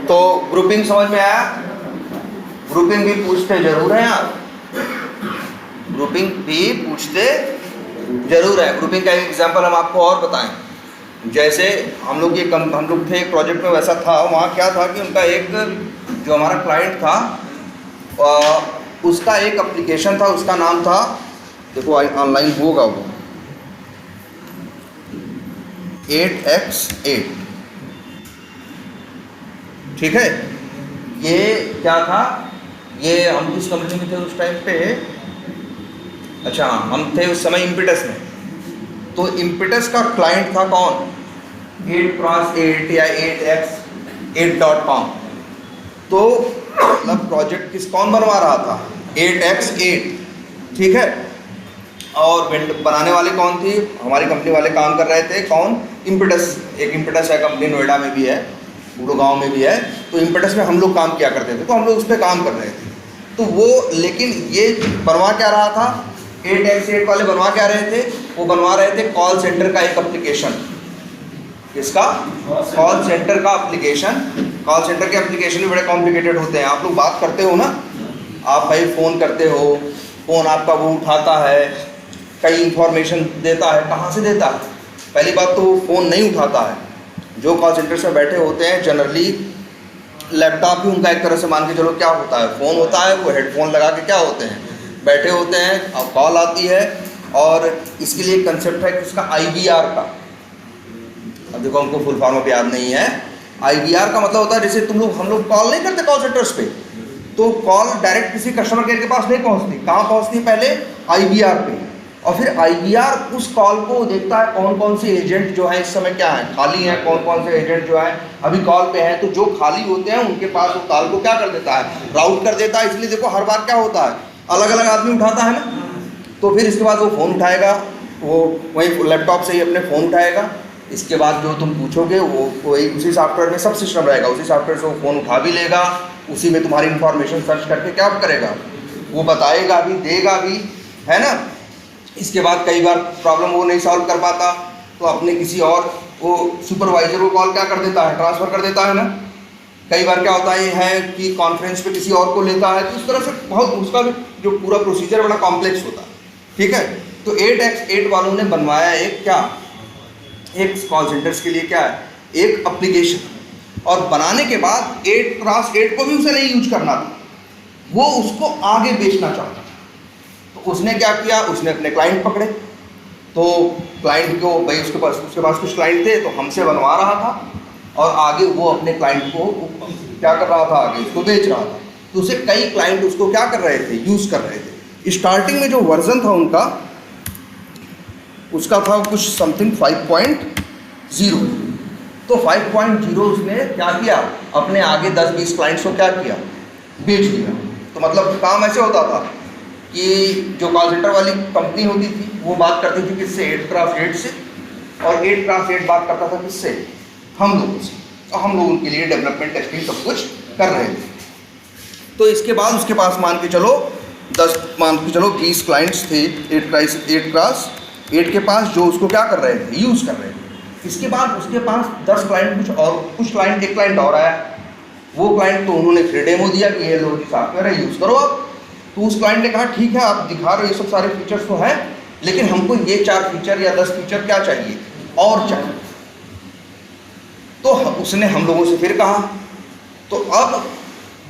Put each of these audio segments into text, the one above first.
तो ग्रुपिंग समझ में आया? ग्रुपिंग भी पूछते जरूर हैं आप, ग्रुपिंग भी पूछते जरूर है। ग्रुपिंग का एक एग्जांपल हम आपको और बताएं। जैसे हम लोग थे एक प्रोजेक्ट में, वैसा था। वहाँ क्या था कि उनका एक जो हमारा क्लाइंट था उसका एक एप्लीकेशन था, उसका नाम था, देखो ऑनलाइन होगा वो, 8x8। ठीक है, ये क्या था, ये हम किस कंपनी में थे उस टाइम पे? अच्छा, हम थे उस समय इम्पिटस में। तो इम्पिटस का क्लाइंट था कौन? 8x8 या 8x8.com। तो मतलब प्रोजेक्ट कौन बनवा रहा था? 8x8। ठीक है, और बनाने वाले कौन थी? हमारी कंपनी वाले काम कर रहे थे। कौन? इम्पिटस। एक इम्पिटस है कंपनी, नोएडा में भी है, गुड़गांव में भी है। तो इम्पिटस में हम लोग काम किया करते थे, तो हम लोग उस पर काम कर रहे थे। तो वो, लेकिन ये बनवा क्या रहा था? 8x8 वाले बनवा क्या रहे थे? वो बनवा रहे थे कॉल सेंटर का एक एप्लीकेशन। किसका? कॉल सेंटर का एप्लीकेशन। कॉल सेंटर के एप्लीकेशन भी बड़े कॉम्प्लिकेटेड होते हैं। आप लोग बात करते हो ना, आप भाई फ़ोन करते हो, फ़ोन आपका वो उठाता है, कई इंफॉर्मेशन देता है। कहाँ से देता है? पहली बात तो वो फ़ोन नहीं उठाता है। जो कॉल सेंटर से बैठे होते हैं जनरली लैपटॉप भी उनका एक तरह से मान के चलो क्या होता है, फ़ोन होता है। वो हेडफोन लगा के क्या होते हैं, बैठे होते हैं। अब कॉल आती है और इसके लिए कंसेप्ट है कि उसका IVR का, अब देखो हमको फुल फॉर्म पे याद नहीं है। IVR का मतलब होता है, जैसे हम लोग कॉल नहीं करते कॉल सेंटर्स पे, तो कॉल डायरेक्ट किसी कस्टमर केयर के पास नहीं पहुंचती। कहाँ पहुंचती? पहले IVR पे, और फिर IVR उस कॉल को देखता है कौन कौन से एजेंट जो है इस समय क्या है, खाली हैं, कौन कौन से एजेंट जो है अभी कॉल पे हैं। तो जो खाली होते हैं उनके पास वो कॉल को क्या कर देता है, राउट कर देता है। इसलिए देखो हर बार क्या होता है, अलग अलग आदमी उठाता है ना। तो फिर इसके बाद वो फ़ोन उठाएगा, वो वही लैपटॉप से ही अपने फ़ोन उठाएगा। इसके बाद जो तुम पूछोगे वो वही उसी सॉफ्टवेयर में सब सिस्टम रहेगा, उसी सॉफ्टवेयर से वो फ़ोन उठा भी लेगा, उसी में तुम्हारी इंफॉर्मेशन सर्च करके क्या करेगा, वो बताएगा भी, देगा भी, है ना। इसके बाद कई बार प्रॉब्लम वो नहीं सॉल्व कर पाता तो अपने किसी और वो सुपरवाइजर को कॉल क्या कर देता है, ट्रांसफ़र कर देता है ना। कई बार क्या होता है कि कॉन्फ्रेंस पे किसी और को लेता है। तो इस तरह से बहुत उसका जो पूरा प्रोसीजर बड़ा कॉम्प्लेक्स होता है। ठीक है, तो 8x8 वालों ने बनवाया एक क्या, एक कॉल सेंटर्स के लिए क्या है, एक एप्लीकेशन। और बनाने के बाद 8x8 को भी उसे नहीं यूज करना था, वो उसको आगे बेचना चाहता था। तो उसने क्या किया, उसने अपने क्लाइंट पकड़े। तो क्लाइंट को भाई उसके पास कुछ क्लाइंट थे, तो हमसे बनवा रहा था और आगे वो अपने क्लाइंट को क्या कर रहा था, आगे उसको बेच रहा था। तो उसे कई क्लाइंट उसको क्या कर रहे थे, यूज़ कर रहे थे। स्टार्टिंग में जो वर्जन था उनका, उसका था कुछ समथिंग 5.0। तो 5.0 उसने क्या किया, अपने आगे 10-20 क्लाइंट्स को क्या किया, बेच दिया। तो मतलब काम ऐसे होता था कि जो कॉल सेंटर वाली कंपनी होती थी वो बात करती थी किससे, 8x8 से, और 8x8 बात करता था किससे, हम लोगों से। और हम लोग उनके लिए डेवलपमेंट, टेस्टिंग सब कुछ कर रहे थे। तो इसके बाद उसके पास मान के चलो 20 क्लाइंट्स थे 8x8 के पास, जो उसको क्या कर रहे थे, यूज़ कर रहे थे। इसके बाद उसके पास 10 क्लाइंट, कुछ क्लाइंट, एक क्लाइंट और आया। वो क्लाइंट तो उन्होंने फिर डेमो दिया कि ये लो जी सॉफ्टवेयर है, यूज़ करो आप। तो उस क्लाइंट ने कहा ठीक है आप दिखा रहे हो ये सब सारे फीचर्स तो हैं, लेकिन हमको ये 4 फीचर या 10 फीचर क्या चाहिए, और चाहिए। तो उसने हम लोगों से फिर कहा। तो अब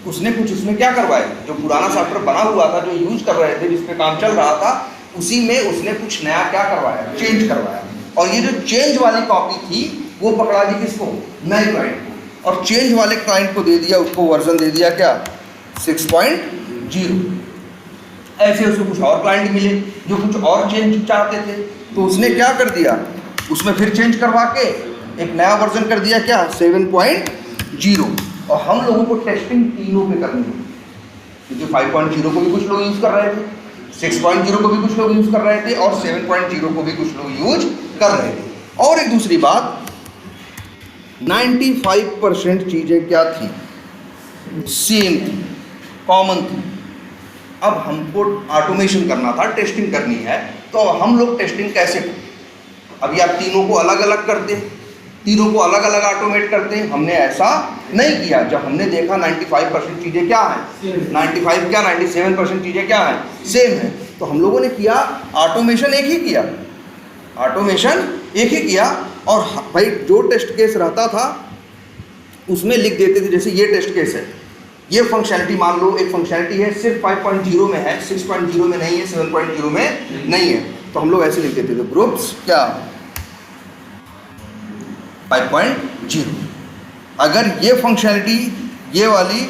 उसने कुछ उसमें क्या करवाया, जो पुराना सॉफ्टवेयर बना हुआ था, जो यूज कर रहे थे, जिस पे काम चल रहा था, उसी में उसने कुछ नया क्या करवाया, चेंज करवाया। और ये जो चेंज वाली कॉपी थी वो पकड़ा दी किसको, नए क्लाइंट को। और चेंज वाले क्लाइंट को दे दिया, उसको वर्जन दे दिया क्या, 6.0। ऐसे उसको कुछ और क्लाइंट मिले जो कुछ और चेंज चाहते थे, तो उसने क्या कर दिया, उसमें फिर चेंज करवा के एक नया वर्जन कर दिया क्या, 7.0। और हम लोगों को टेस्टिंग तीनों पे करनी होगी, क्योंकि 5.0 को भी कुछ लोग यूज़ कर रहे थे, 6.0 को भी कुछ लोग यूज़ कर रहे थे, और 7.0 को भी कुछ लोग यूज कर रहे थे। और एक दूसरी बात, 95% चीज़ें क्या थी, सेम थी, कॉमन थी। अब हमको ऑटोमेशन करना था, टेस्टिंग करनी है, तो हम लोग टेस्टिंग कैसे करें। अभी आप तीनों को अलग अलग करते तीनों को अलग अलग ऑटोमेट करते हैं, हमने ऐसा नहीं किया। जब हमने देखा 95% चीज़ें क्या हैं, 95 क्या 97% चीज़ें क्या हैं, सेम है, तो हम लोगों ने किया ऑटोमेशन एक ही किया, ऑटोमेशन एक ही किया। और भाई जो टेस्ट केस रहता था उसमें लिख देते थे, जैसे ये टेस्ट केस है, ये फंक्शनैलिटी मान लो एक फंक्शनैलिटी है सिर्फ 5.0 में है, 6.0 में नहीं है, 7.0 में नहीं है, तो हम लोग ऐसे लिख देते थे ग्रुप्स क्या 5.0। अगर ये फंक्शनैलिटी ये वाली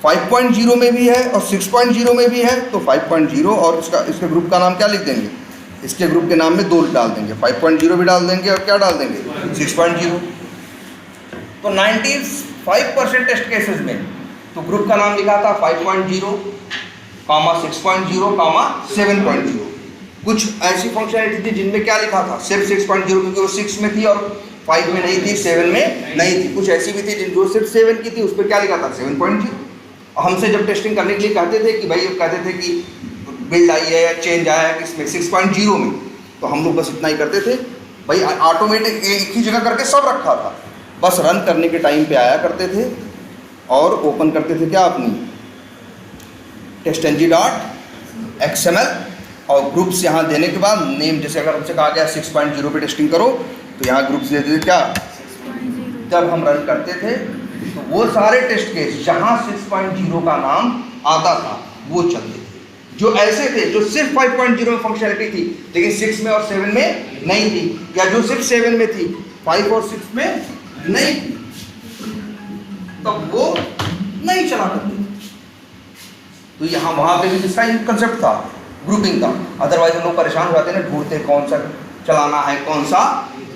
5.0 में भी है और 6.0 में भी है तो 5.0 और इसके ग्रुप का नाम क्या लिख देंगे, इसके ग्रुप के नाम में 2 डाल देंगे, 5.0 भी डाल देंगे और क्या डाल देंगे 6.0। तो 95% टेस्ट केसेस में तो ग्रुप का नाम लिखा था 5.0, 6.0, 7.0। कुछ ऐसी फंक्शनैलिटी थी जिनमें क्या लिखा था सिर्फ 6.0 क्योंकि वो 6 में थी और 5 में नहीं थी, 7 में नहीं थी। कुछ ऐसी भी थी जो सिर्फ 7 की थी, उस पर क्या लिखा था 7.0। हमसे जब टेस्टिंग करने के लिए कहते थे कि भाई कहते थे कि बिल्ड आई है या चेंज आया है इसमें 6.0 में, तो हम लोग बस इतना ही करते थे भाई, ऑटोमेटिक एक ही जगह करके सब रखा था, बस रन करने के टाइम पे आया करते थे और ओपन करते थे क्या अपनी testng.xml और ग्रुप्स यहाँ देने के बाद नेम, जैसे अगर हमसे कहा गया 6.0 पे टेस्टिंग करो तो यहाँ ग्रुप्स देते थे क्या, जब हम रन करते थे तो वो सारे टेस्ट केस जहाँ 6.0 का नाम आता था वो चलते थे। जो ऐसे थे जो सिर्फ 5.0 में फंक्शनैलिटी थी लेकिन 6 में और 7 में नहीं थी, या जो सिर्फ 7 में थी 5 और 6 में नहीं थी, तब वो नहीं चला करते थे। तो यहाँ वहाँ पे भी इसका कंसेप्ट था ग्रुपिंग का, अदरवाइज हम लोग परेशान हो जाते हैं ना, ढूंढते कौन सा चलाना है कौन सा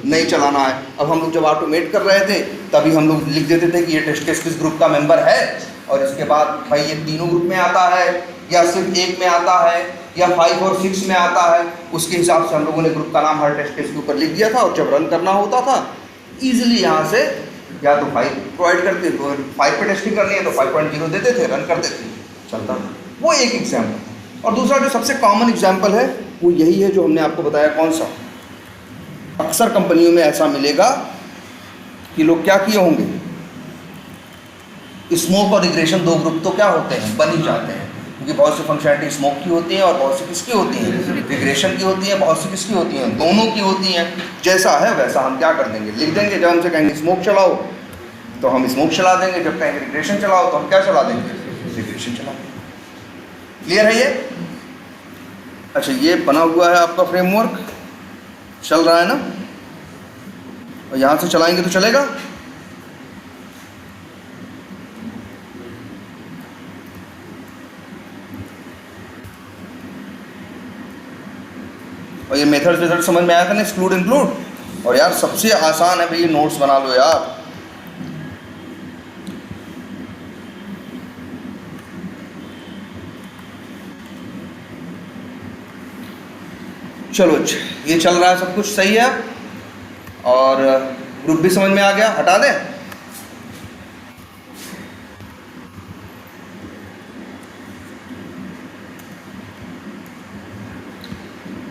नहीं चलाना है। अब हम लोग जब ऑटोमेट कर रहे थे तभी हम लोग लिख देते थे कि ये टेस्ट केस किस ग्रुप का मेंबर है, और इसके बाद भाई ये तीनों ग्रुप में आता है या सिर्फ एक में आता है या 5 और 6 में आता है, उसके हिसाब से हम लोगों ने ग्रुप का नाम हर टेस्ट केस के ऊपर लिख दिया था। और जब रन करना होता था ईजिली यहाँ से या तो 5 प्रोवाइड करते, तो 5 पे टेस्टिंग करनी है तो 5.0 देते थे, रन करते थे, चलता था। वो एक एग्जाम्पल था। और दूसरा जो सबसे कॉमन एग्जाम्पल है वो यही है जो हमने आपको बताया। कौन सा? अक्सर कंपनियों में ऐसा मिलेगा कि लोग क्या किए होंगे, स्मोक और रिग्रेशन 2 ग्रुप तो क्या होते हैं, बन ही जाते हैं, क्योंकि बहुत सी फंक्शनैलिटी स्मोक की होती है और बहुत सी किसकी होती हैं, रिग्रेशन की होती है, बहुत सी किसकी होती हैं, दोनों की होती हैं। जैसा है वैसा हम क्या कर देंगे, लिख देंगे। जब हमसे कहेंगे स्मोक चलाओ तो हम स्मोक चला देंगे, जब कहेंगे रिग्रेशन चलाओ तो हम क्या चला देंगे, रिग्रेशन चला देंगे। क्लियर है ये? अच्छा, ये बना हुआ है आपका फ्रेमवर्क, चल रहा है ना, और यहाँ से चलाएंगे तो चलेगा। और ये मेथड रिजल्ट समझ में आया था ना, एक्सक्लूड इंक्लूड। और यार सबसे आसान है भाई, नोट्स बना लो यार। चलो ये चल रहा है, सब कुछ सही है, और ग्रुप भी समझ में आ गया, हटा दें।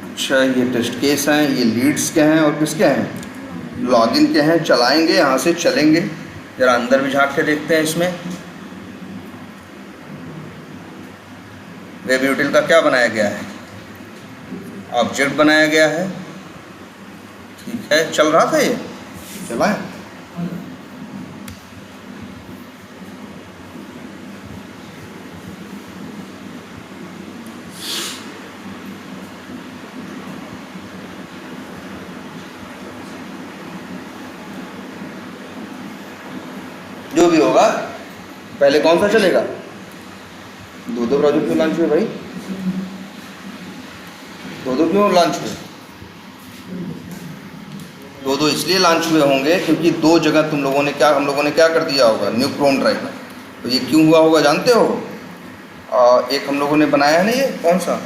अच्छा, ये टेस्ट केस हैं, ये लीड्स के हैं और किसके हैं, लॉगिन के हैं। चलाएंगे, यहाँ से चलेंगे, जरा अंदर भी झांक के देखते हैं। इसमें वेब यूटिल का क्या बनाया गया है, ऑब्जेक्ट बनाया गया है, ठीक है। चल रहा था, ये चलाएं। जो भी होगा, पहले कौन सा चलेगा, 2 प्रोजेक्ट क्यों लॉन्च हुए भाई, 2 क्यों लॉन्च हुए, 2 इसलिए लॉन्च हुए होंगे क्योंकि 2 जगह हम लोगों ने क्या कर दिया होगा, न्यू क्रोम ड्राइव में। तो ये क्यों हुआ होगा जानते हो? एक हम लोगों ने बनाया है ना, ये कौन सा,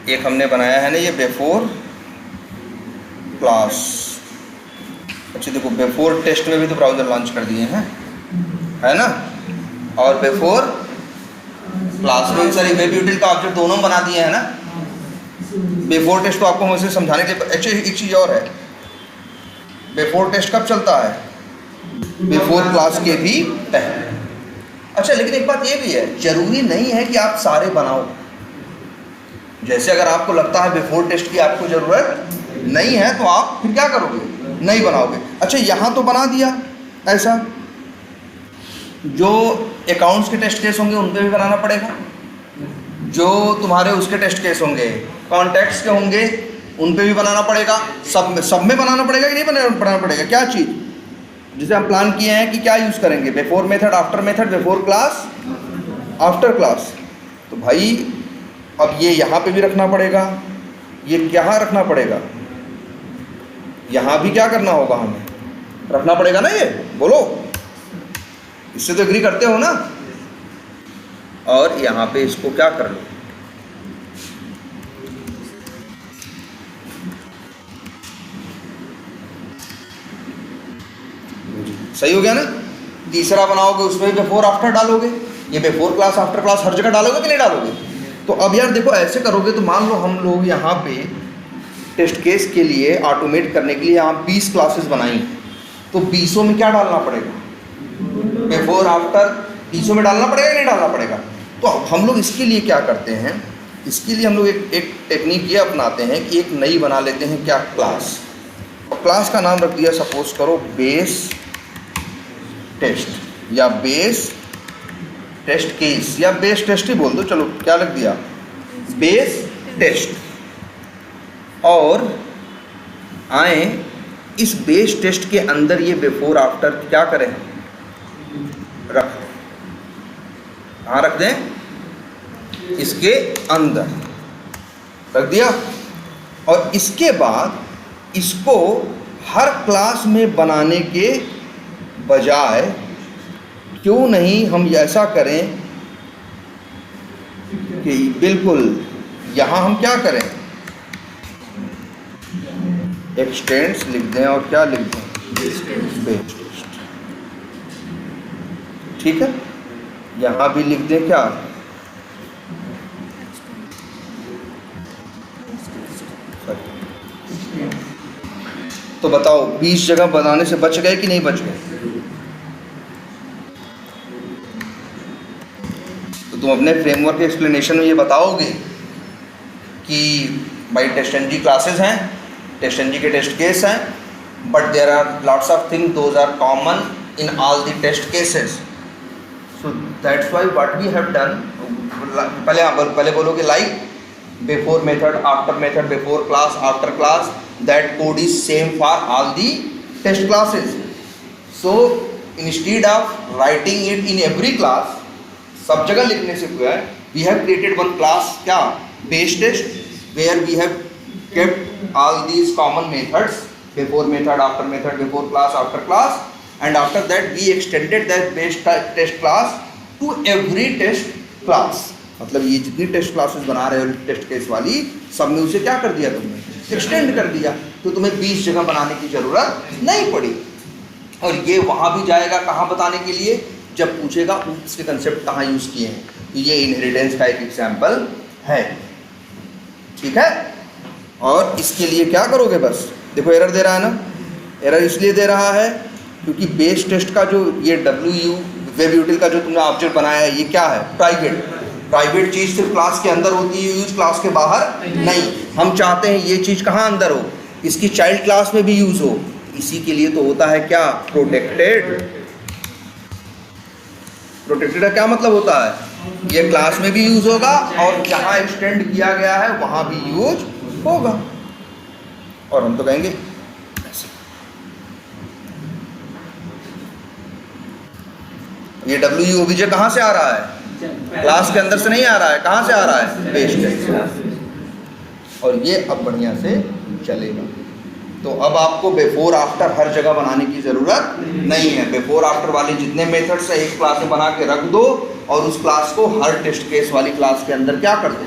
एक हमने बनाया है ना ये बिफोर क्लास। अच्छा देखो, बिफोर टेस्ट में भी तो ब्राउज़र लॉन्च कर दिए हैं, है ना, और बिफोर क्लास में सारी वेब यूटिल का ऑब्जेक्ट दोनों बना दिए हैं ना। बिफोर टेस्ट तो आपको मुझसे समझाने के लिए एक्चुअली एक चीज़ और है, बिफोर टेस्ट कब चलता है? बिफोर क्लास के भी पहले। अच्छा, लेकिन एक बात ये भी है, जरूरी नहीं है कि आप सारे बनाओ। जैसे अगर आपको लगता है बिफोर टेस्ट की आपको ज़रूरत नहीं है तो आप फिर क्या करोगे? नहीं बनाओगे। अच्छा, यहाँ तो बना दिया ऐसा, जो अकाउंट्स के टेस्ट केस होंगे उन पर भी बनाना पड़ेगा, जो तुम्हारे उसके टेस्ट केस होंगे कॉन्टैक्ट्स के होंगे उन पे भी बनाना पड़ेगा, सब में बनाना पड़ेगा कि नहीं बनाना पड़ेगा? क्या चीज़ जिसे हम प्लान किए हैं कि क्या यूज़ करेंगे, before method, after method, before class, after class. तो भाई अब ये यहाँ पे भी रखना पड़ेगा, ये यहाँ रखना पड़ेगा, यहाँ भी क्या करना होगा, हमें रखना पड़ेगा ना। ये बोलो, इससे तो एग्री करते हो ना? और यहाँ पे इसको क्या कर लो, सही हो गया ना? तीसरा बनाओगे उसमें बिफोर आफ्टर डालोगे, ये बिफोर क्लास आफ्टर क्लास हर जगह डालोगे कि नहीं डालोगे? तो अब यार देखो, ऐसे करोगे तो मान लो हम लोग यहाँ पे टेस्ट केस के लिए ऑटोमेट करने के लिए यहाँ 20 क्लासेस बनाई, तो 20 में क्या डालना पड़ेगा? बिफोर आफ्टर 20 में डालना पड़ेगा कि नहीं डालना पड़ेगा? तो हम लोग इसके लिए क्या करते हैं, इसके लिए हम लोग एक टेक्निक ये अपनाते हैं कि एक नई बना लेते हैं, क्या, क्लास। और क्लास का नाम रख दिया सपोज करो बेस टेस्ट या बेस टेस्ट केस या बेस टेस्ट ही बोल दो, चलो क्या लग दिया, बेस टेस्ट। और आए इस बेस टेस्ट के अंदर ये बिफोर आफ्टर क्या करें, रख दें। कहाँ रख दें? इसके अंदर रख दिया। और इसके बाद इसको हर क्लास में बनाने के बजाय क्यों नहीं हम ऐसा करें कि बिल्कुल यहाँ हम क्या करें, एक्सटेंड्स लिख दें और क्या लिख दें, बेस टेस्ट। ठीक है, यहाँ भी लिख दें क्या, तो बताओ 20 जगह बनाने से बच गए कि नहीं बच गए? तो तुम अपने फ्रेमवर्क के एक्सप्लेनेशन में ये बताओगे कि भाई टेस्ट एनजी क्लासेस हैं, टेस्ट एनजी के टेस्ट केस हैं, but there are lots of thing those are common in all the test cases, so that's why what we have done. पहले बोलोगे like before method, after method, before class, after class, that code is same for all the test classes. So instead of writing it in every class, सब जगह लिखने से क्या है, we have created one class क्या, base test, where we have kept all these common methods, before method, after method, before class, after class, and after that we extended that base test class to every test class। मतलब ये जितनी test classes बना रहे हो test case वाली, सब में उसे क्या कर दिया तुमने, एक्सटेंड कर दिया, तो तुम्हें 20 जगह बनाने की ज़रूरत नहीं पड़ी। और ये वहाँ भी जाएगा कहाँ बताने के लिए, जब पूछेगा इसके कंसेप्ट कहाँ यूज़ किए हैं। तो ये इनहेरिटेंस का एक एग्जाम्पल है, ठीक है। और इसके लिए क्या करोगे, बस देखो एरर दे रहा है ना, एरर इसलिए दे रहा है क्योंकि बेस टेस्ट का जो ये WU वेब यूटिल का जो तुमने ऑब्जेक्ट बनाया है, ये क्या है, प्राइवेट चीज़ सिर्फ क्लास के अंदर होती है यूज, क्लास के बाहर नहीं। हम चाहते हैं ये चीज़ कहाँ अंदर हो, इसकी चाइल्ड क्लास में भी यूज़ हो, इसी के लिए तो होता है क्या, प्रोटेक्टेड। प्रोटेक्टेड का क्या मतलब होता है, ये क्लास में भी यूज़ होगा और जहाँ एक्सटेंड किया गया है वहाँ भी यूज होगा। और हम तो कहेंगे ये WU OBJ कहाँ से आ रहा है, क्लास के अंदर से नहीं आ रहा है, कहाँ से आ रहा है, बेस टेस्ट। और ये अब बढ़िया से चलेगा। तो अब आपको बिफोर आफ्टर हर जगह बनाने की ज़रूरत नहीं है। बिफोर आफ्टर वाले जितने मेथड्स है एक क्लास में बना के रख दो और उस क्लास को हर टेस्ट केस वाली क्लास के अंदर क्या कर दो,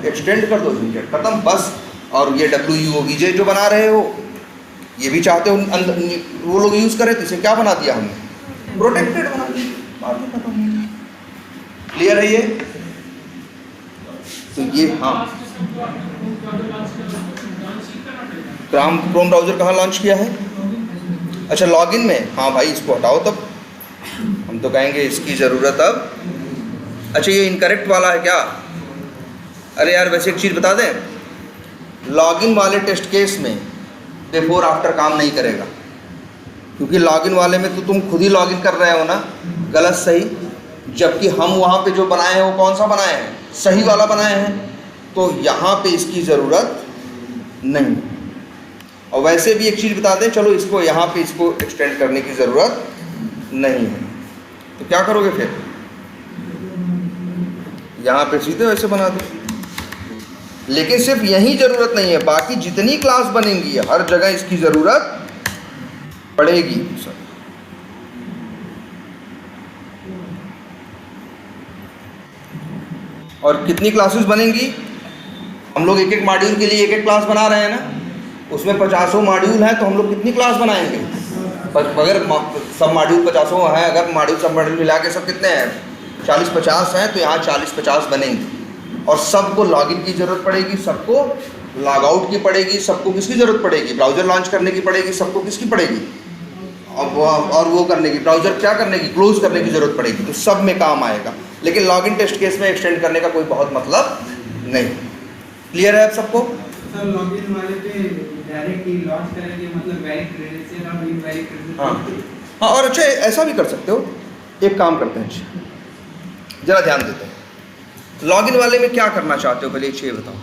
एक्सटेंड कर दो, खत्म बस। और ये WU OBJ जो बना रहे हो, ये भी चाहते हो वो लोग यूज़ करें, तो इसे क्या बना दिया हमने, प्रोटेक्टेड बना दिया, बात ही खत्म। क्लियर है ये? तो ये हाँ क्रोम ब्राउज़र कहाँ लॉन्च किया है? अच्छा, लॉगिन में। हाँ भाई, इसको हटाओ तब, हम तो कहेंगे इसकी ज़रूरत अब। अच्छा, ये इनकरेक्ट वाला है क्या? अरे यार, वैसे एक चीज़ बता दें, लॉगिन वाले टेस्ट केस में बिफोर आफ्टर काम नहीं करेगा, क्योंकि लॉगिन वाले में तो तुम खुद ही लॉगिन कर रहे हो ना, गलत सही, जबकि हम वहाँ पे जो बनाए हैं वो कौन सा बनाए हैं? सही वाला बनाए हैं, तो यहाँ पे इसकी ज़रूरत नहीं। और वैसे भी एक चीज़ बता दें, चलो इसको यहाँ पे इसको एक्सटेंड करने की ज़रूरत नहीं है, तो क्या करोगे फिर? यहाँ पे सीधे वैसे बना दो। लेकिन सिर्फ यही ज़रूरत नहीं है, बाकी जितनी क्लास बनेंगी हर जगह इसकी ज़रूरत पड़ेगी। और कितनी क्लासेस बनेंगी? हम लोग एक एक मॉड्यूल के लिए एक एक क्लास बना रहे हैं ना, उसमें 50 मॉड्यूल हैं, तो हम लोग कितनी क्लास बनाएंगे? अगर सब मॉड्यूल 50 हैं, अगर मॉड्यूल सब मॉड्यूल मिला के सब कितने हैं? 40-50 हैं, तो यहाँ 40-50 बनेंगे। और सबको लॉगिन की ज़रूरत पड़ेगी, सबको लॉग आउट की पड़ेगी, सबको किसकी ज़रूरत पड़ेगी? ब्राउज़र लॉन्च करने की पड़ेगी, सबको किसकी पड़ेगी? और वो करने की, ब्राउज़र क्या करने की? क्लोज करने की ज़रूरत पड़ेगी। तो सब में काम आएगा, लेकिन लॉगिन टेस्ट केस में एक्सटेंड करने का कोई बहुत मतलब नहीं। क्लियर है आप सबको? सर, लॉगिन वाले पे डायरेक्ट ही लॉन्च करेंगे, मतलब वैलिड क्रेडेंशियल और इनवैलिड क्रेडेंशियल। हाँ, और अच्छा ऐसा भी कर सकते हो, एक काम करते हैं, ज़रा ध्यान देते हैं। लॉगिन वाले में क्या करना चाहते हो, पहले ये बताओ।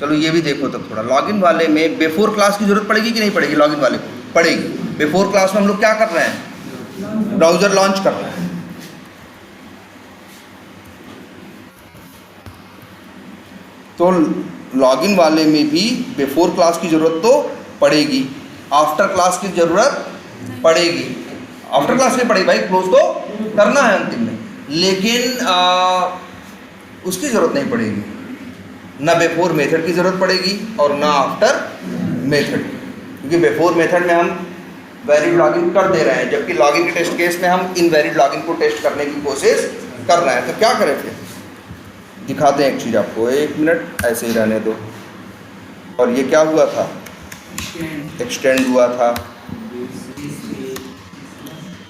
चलो ये भी देखो तब थोड़ा। लॉगिन वाले में बिफोर क्लास की ज़रूरत पड़ेगी कि नहीं पड़ेगी? लॉगिन वाले को पड़ेगी। बिफोर क्लास में हम लोग क्या कर रहे हैं? ब्राउज़र लॉन्च कर रहे हैं। तो लॉगिन वाले में भी बिफोर क्लास की ज़रूरत तो पड़ेगी, आफ्टर क्लास की ज़रूरत पड़ेगी। आफ्टर क्लास की पड़ेगी भाई, क्लोज तो करना है अंतिम में, लेकिन उसकी ज़रूरत नहीं पड़ेगी। ना बिफोर मेथड की ज़रूरत पड़ेगी और ना आफ्टर मेथड, क्योंकि बिफोर मेथड में हम वैलिड लॉगिन कर दे रहे हैं, जबकि लॉगिन के टेस्ट केस में हम इनवैलिड लॉगिन को टेस्ट करने की कोशिश कर रहे हैं। तो क्या करें फिर? दिखाते हैं एक चीज़ आपको, 1 मिनट ऐसे ही रहने दो। और ये क्या हुआ था? एक्सटेंड हुआ था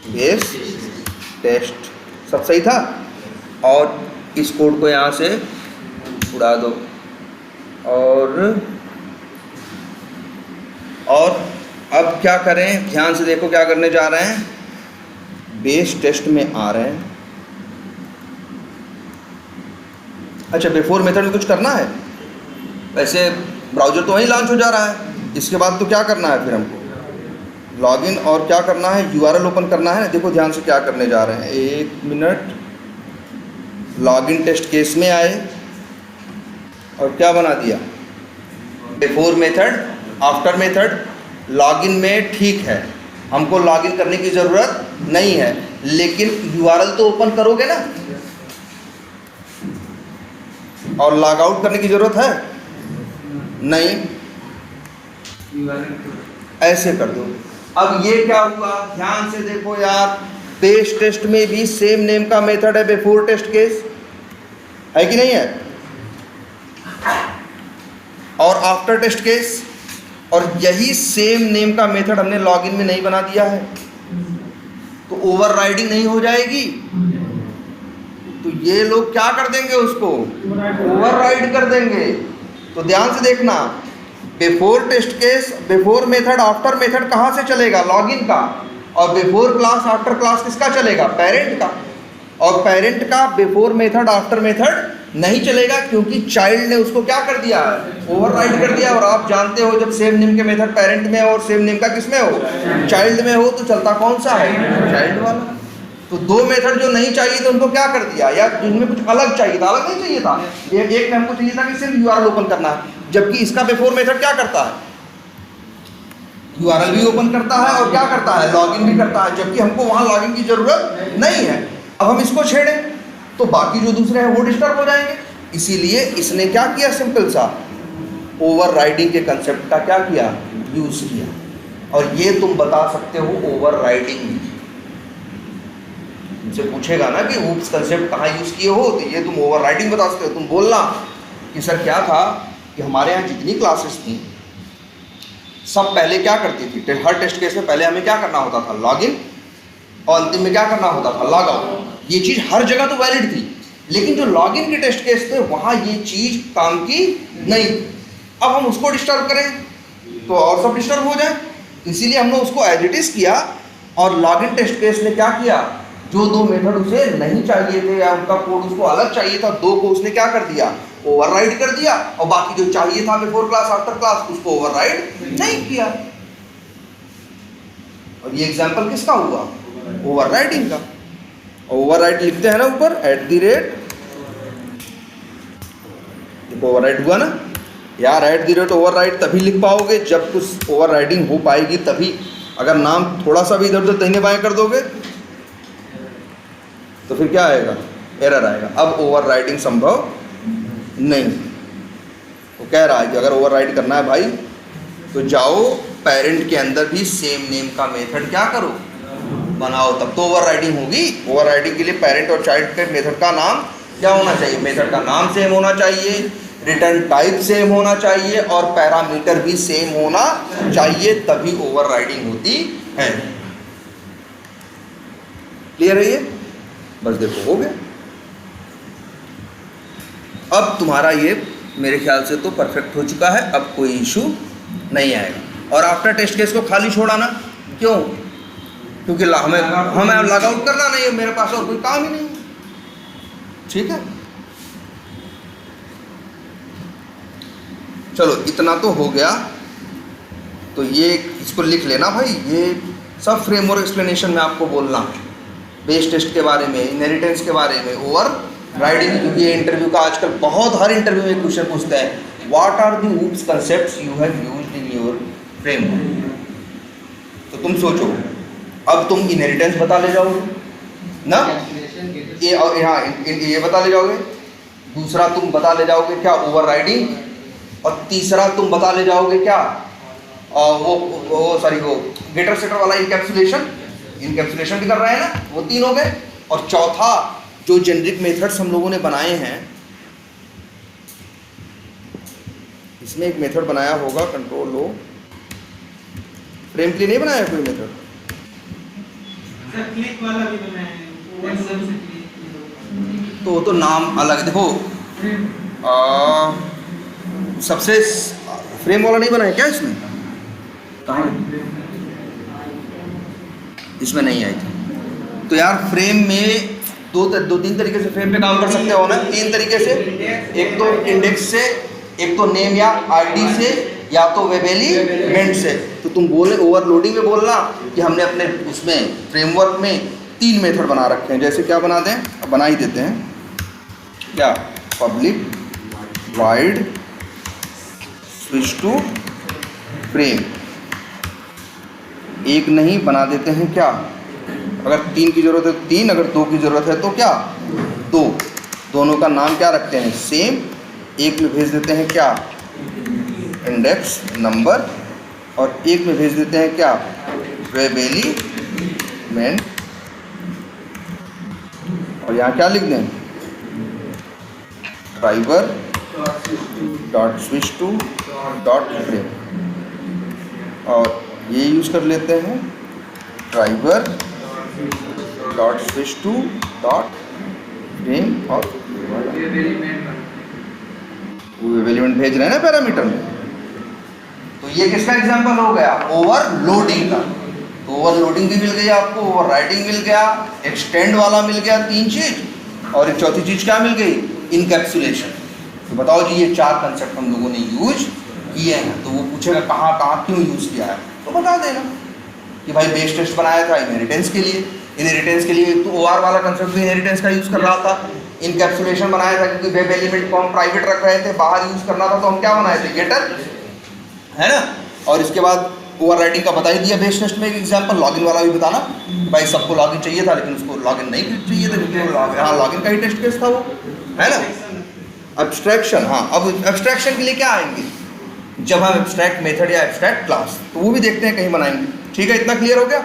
बेस टेस्ट, सब सही था। और इस कोड को यहाँ से उड़ा दो। और अब क्या करें? ध्यान से देखो क्या करने जा रहे हैं। बेस टेस्ट में आ रहे हैं। अच्छा, बिफोर मेथड में कुछ करना है? वैसे ब्राउज़र तो वहीं लॉन्च हो जा रहा है, इसके बाद तो क्या करना है फिर हमको? लॉगिन और क्या करना है? URL ओपन करना है। देखो ध्यान से क्या करने जा रहे हैं, 1 मिनट। लॉगिन टेस्ट केस में आए और क्या बना दिया? Before method, after method. Login में ठीक है, हमको लॉगिन करने की ज़रूरत नहीं है, लेकिन URL तो ओपन करोगे ना, और लॉग आउट करने की ज़रूरत है नहीं, ऐसे कर दो। अब ये क्या हुआ? ध्यान से देखो यार, बेस टेस्ट में भी सेम नेम का मेथड है बिफोर टेस्ट केस, है कि नहीं है? और आफ्टर टेस्ट केस, और यही सेम नेम का मेथड हमने लॉगिन में नहीं बना दिया है, तो ओवरराइडिंग नहीं हो जाएगी? तो ये लोग क्या कर देंगे? उसको ओवरराइड कर देंगे। तो ध्यान से देखना, before test case, before method, after method कहाँ से चलेगा? लॉगिन का। और बिफोर क्लास, आफ्टर क्लास किसका चलेगा? पेरेंट का। और पेरेंट का बिफोर मेथड, आफ्टर मेथड नहीं चलेगा, क्योंकि चाइल्ड ने उसको क्या कर दिया? ओवरराइड कर दिया। और आप जानते हो, जब सेम नेम के मेथड पेरेंट में और सेम नेम का किस में हो? चाइल्ड में हो, तो चलता कौन सा है? चाइल्ड वाला। तो दो मेथड जो नहीं चाहिए थे उनको क्या कर दिया, या जिनमें कुछ अलग चाहिए था, अलग नहीं चाहिए था। एक में हमको चाहिए था कि सिर्फ URL ओपन करना है, जबकि इसका बिफोर मेथड क्या करता है? URL भी ओपन करता है और क्या करता है? लॉगिन भी करता है, जबकि हमको वहाँ लॉगिन की ज़रूरत नहीं है। अब हम इसको छेड़ें तो बाकी जो दूसरे हैं वो डिस्टर्ब हो जाएंगे। इसीलिए इसने क्या किया? सिंपल सा ओवरराइडिंग के कंसेप्ट का क्या किया? यूज़ किया। और ये तुम बता सकते हो ओवरराइडिंग। तुमसे पूछेगा ना कि ऊप्स कंसेप्ट कहाँ यूज़ किए हो, तो ये तुम ओवरराइडिंग बता सकते हो। तुम बोलना कि सर क्या था कि हमारे यहाँ जितनी क्लासेस थी सब पहले क्या करती थी, हर टेस्ट केस में पहले हमें क्या करना होता था, लॉगिन, और अंतिम में क्या करना होता था, लॉग आउट। ये चीज़ हर जगह तो वैलिड थी, लेकिन जो लॉगिन के टेस्ट केस थे वहाँ ये चीज़ काम की नहीं। अब हम उसको डिस्टर्ब करें तो और सब डिस्टर्ब हो जाए, इसीलिए हमने उसको एज इट इज़ किया। और लॉगिन टेस्ट केस ने क्या किया, जो दो मेथड उसे नहीं चाहिए थे या उनका कोड उसको अलग चाहिए था, दो को उसने क्या कर दिया, ओवरराइड कर दिया, और बाकी जो चाहिए था बिफोर क्लास आफ्टर क्लास उसको ओवरराइड नहीं किया। और ये एग्जांपल किसका हुआ, ओवरराइडिंग का। ओवरराइड लिखते हैं ना ऊपर @ ओवरराइड हुआ ना यार, @ ओवरराइड तभी लिख पाओगे जब कुछ ओवरराइडिंग हो पाएगी तभी। अगर नाम थोड़ा सा भी इधर उधर दाहिने बाएं कर दोगे तो फिर क्या आएगा, एरर आएगा। अब ओवरराइडिंग संभव नहीं। वो कह रहा है कि अगर ओवरराइड करना है भाई तो जाओ पेरेंट के अंदर भी सेम नेम का मेथड क्या करो, बनाओ, तब तो ओवरराइडिंग होगी। ओवरराइडिंग के लिए पेरेंट और चाइल्ड के मेथड का नाम क्या होना चाहिए, मेथड का नाम सेम होना चाहिए, रिटर्न टाइप सेम होना चाहिए और पैरामीटर भी सेम होना चाहिए, तभी ओवरराइडिंग होती है। क्लियर है ये? बस देखो हो गया। अब तुम्हारा ये मेरे ख्याल से तो परफेक्ट हो चुका है, अब कोई इशू नहीं आएगा। और आफ्टर टेस्ट केस को खाली छोड़ाना क्यों, क्योंकि हमें लॉग आउट करना नहीं है, मेरे पास और कोई काम ही नहीं है। ठीक है, चलो इतना तो हो गया। तो ये इसको लिख लेना भाई, ये सब फ्रेमवर्क एक्सप्लेनेशन में आपको बोलना, बेस टेस्ट के बारे में, इनहेरिटेंस के बारे में, ओवर राइडिंग, क्योंकि ये इंटरव्यू का आजकल बहुत, हर इंटरव्यू में क्वेश्चन पूछता है, what are the OOPs concepts you have used in your framework. तो तुम सोचो, अब तुम इनहेरिटेंस बता ले जाओगे ना, ये बता ले जाओगे, दूसरा तुम बता ले जाओगे क्या, ओवर राइडिंग, और तीसरा तुम बता ले जाओगे क्या, वो गेटर सेटर वाला इनकैप्सुलेशन भी कर रहे हैं ना, वो 3 हो गए। और चौथा जो जेनरिक मेथड्स हम लोगों ने बनाए हैं, इसमें एक मेथड बनाया होगा, कंट्रोल लो, फ्रेम के लिए नहीं बनाया कोई मेथड, क्लिक वाला भी बनाया है, तो वो तो नाम अलग। देखो सबसे फ्रेम वाला नहीं बनाया क्या इसमें, कहाँ इसमें नहीं आई थी। तो यार फ्रेम में दो तीन तरीके से फ्रेम पे काम कर सकते हो ना, 3 तरीके से, एक तो इंडेक्स से, एक तो नेम या आईडी से, या तो वेब एलिमेंट से। तो तुम बोले ओवरलोडिंग में बोलना कि हमने अपने उसमें फ्रेमवर्क में 3 मेथड बना रखे हैं। जैसे क्या बना दें, अब बना ही देते हैं, क्या, public void switch to frame. एक नहीं बना देते हैं क्या, अगर 3 की ज़रूरत है तो 3, अगर 2 की ज़रूरत है तो क्या 2। दोनों का नाम क्या रखते हैं, सेम। एक में भेज देते हैं क्या, इंडेक्स नंबर, और एक में भेज देते हैं क्या, वेब एलिमेंट। और यहाँ क्या लिख दें, driver dot switch to dot frame, और ये यूज़ कर लेते हैं driver dot switch to dot frame, और वो एलिमेंट भेज रहे हैं ना पैरामीटर में। तो ये किसका एग्जांपल हो गया, ओवरलोडिंग का। तो ओवरलोडिंग भी मिल गई आपको, ओवरराइडिंग मिल गया, एक्सटेंड वाला मिल गया, 3 चीज, और एक चौथी चीज क्या मिल गई, इनकैप्सुलेशन। तो बताओ जी, ये 4 कंसेप्ट हम लोगों ने यूज किए हैं। तो वो पूछेगा कहाँ कहाँ क्यों यूज किया है, तो बता देना कि भाई बेस टेस्ट बनाया था इनहेरिटेंस के लिए, इनहेरिटेंस के लिए तो ओआर वाला कंसेप्ट भी इनहेरिटेंस का यूज कर रहा था। इनकैप्सुलेशन बनाया था क्योंकि वेब एलिमेंट को हम प्राइवेट रख रहे थे, बाहर यूज करना था, तो हम क्या बनाए थे, गेटर, है ना। और इसके बाद ओवरराइडिंग का बता ही दिया बेस टेस्ट में एक एग्जांपल। लॉगिन वाला भी बताना, भाई सबको लॉगिन चाहिए था लेकिन उसको लॉगिन नहीं चाहिए था क्योंकि हाँ लॉगिन का ही टेस्ट केस था वो, है ना। एब्स्ट्रैक्शन, हाँ अब एब्स्ट्रैक्शन के लिए क्या आएंगे, जब हम एब्स्ट्रैक्ट मेथड या एब्स्ट्रैक्ट क्लास, तो वो भी देखते हैं कहीं बनाएंगे। ठीक है, इतना क्लियर हो गया।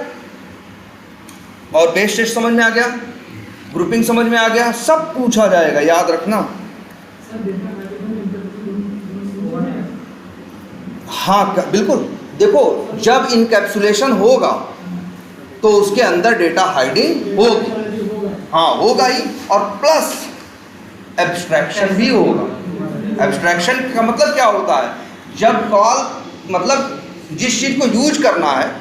और बेस टेस्ट समझ में आ गया, ग्रुपिंग समझ में आ गया, सब पूछा जाएगा, याद रखना। हाँ बिल्कुल देखो जब इनकैप्सुलेशन होगा तो उसके अंदर डेटा हाइडिंग होगी, हाँ होगा ही, और प्लस एब्स्ट्रैक्शन भी होगा। एब्स्ट्रैक्शन का मतलब क्या होता है, जब कॉल मतलब जिस चीज़ को यूज करना है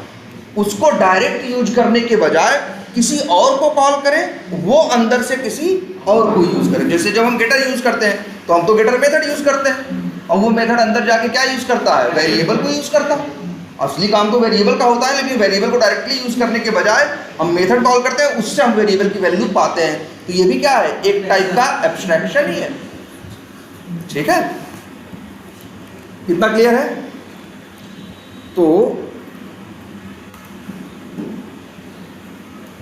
उसको डायरेक्ट यूज करने के बजाय किसी और को कॉल करें, वो अंदर से किसी और को यूज करे। जैसे जब हम गेटर यूज करते हैं तो हम तो गेटर मेथड यूज करते हैं, और वो मेथड अंदर जाके क्या यूज करता है, वेरिएबल को यूज करता है। असली काम तो वेरिएबल का होता है, लेकिन वेरिएबल को डायरेक्टली यूज करने के बजाय हम मेथड कॉल करते हैं, उससे हम वेरिएबल की वैल्यू पाते हैं। तो ये भी क्या है, एक टाइप का एब्स्ट्रैक्शन ही है। ठीक है, कितना क्लियर है? तो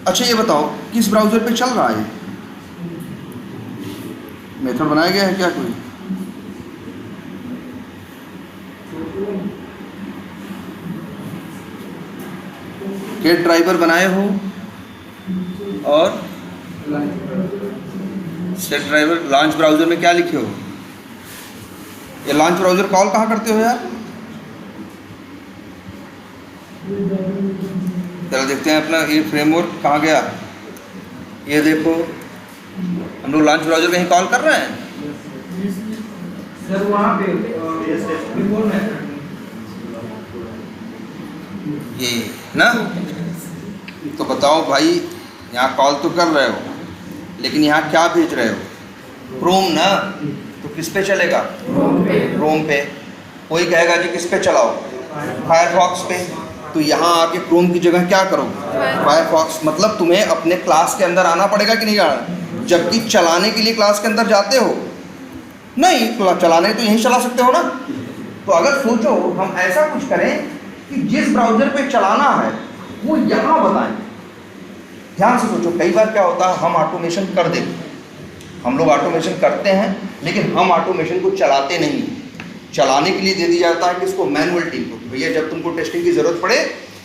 अच्छा ये बताओ किस ब्राउज़र पे चल रहा है? मेथड बनाया गया है क्या कोई? गेट ड्राइवर बनाए हो और सेट ड्राइवर। लॉन्च ब्राउज़र में क्या लिखे हो? ये लॉन्च ब्राउज़र कॉल कहाँ करते हो यार? चलो देखते हैं अपना ये फ्रेमवर्क कहाँ गया। ये देखो हम लोग लॉन्च ब्राउज़र कहीं कॉल कर रहे हैं सर वहाँ पे बिफोर मेथड ये ना। तो बताओ भाई, यहाँ कॉल तो कर रहे हो लेकिन यहाँ क्या भेज रहे हो? क्रोम ना। तो किस पे चलेगा? क्रोम पे। कोई कहेगा जी किस पे चलाओ? फायरफॉक्स पे। तो यहाँ आके क्रोम की जगह क्या करो? फायरफॉक्स। मतलब तुम्हें अपने क्लास के अंदर आना पड़ेगा कि नहीं आना? जबकि चलाने के लिए क्लास के अंदर जाते हो नहीं, चलाने तो यहीं चला सकते हो ना। तो अगर सोचो हम ऐसा कुछ करें कि जिस ब्राउज़र पे चलाना है वो यहाँ बताएं। ध्यान से सोचो, कई बार क्या होता है हम ऑटोमेशन कर देते, हम लोग ऑटोमेशन करते हैं लेकिन हम ऑटोमेशन को चलाते नहीं। चलाने के लिए दे दिया जाता है किसको? मैनुअल टीम को। भैया जब तुमको टेस्टिंग की ज़रूरत पड़े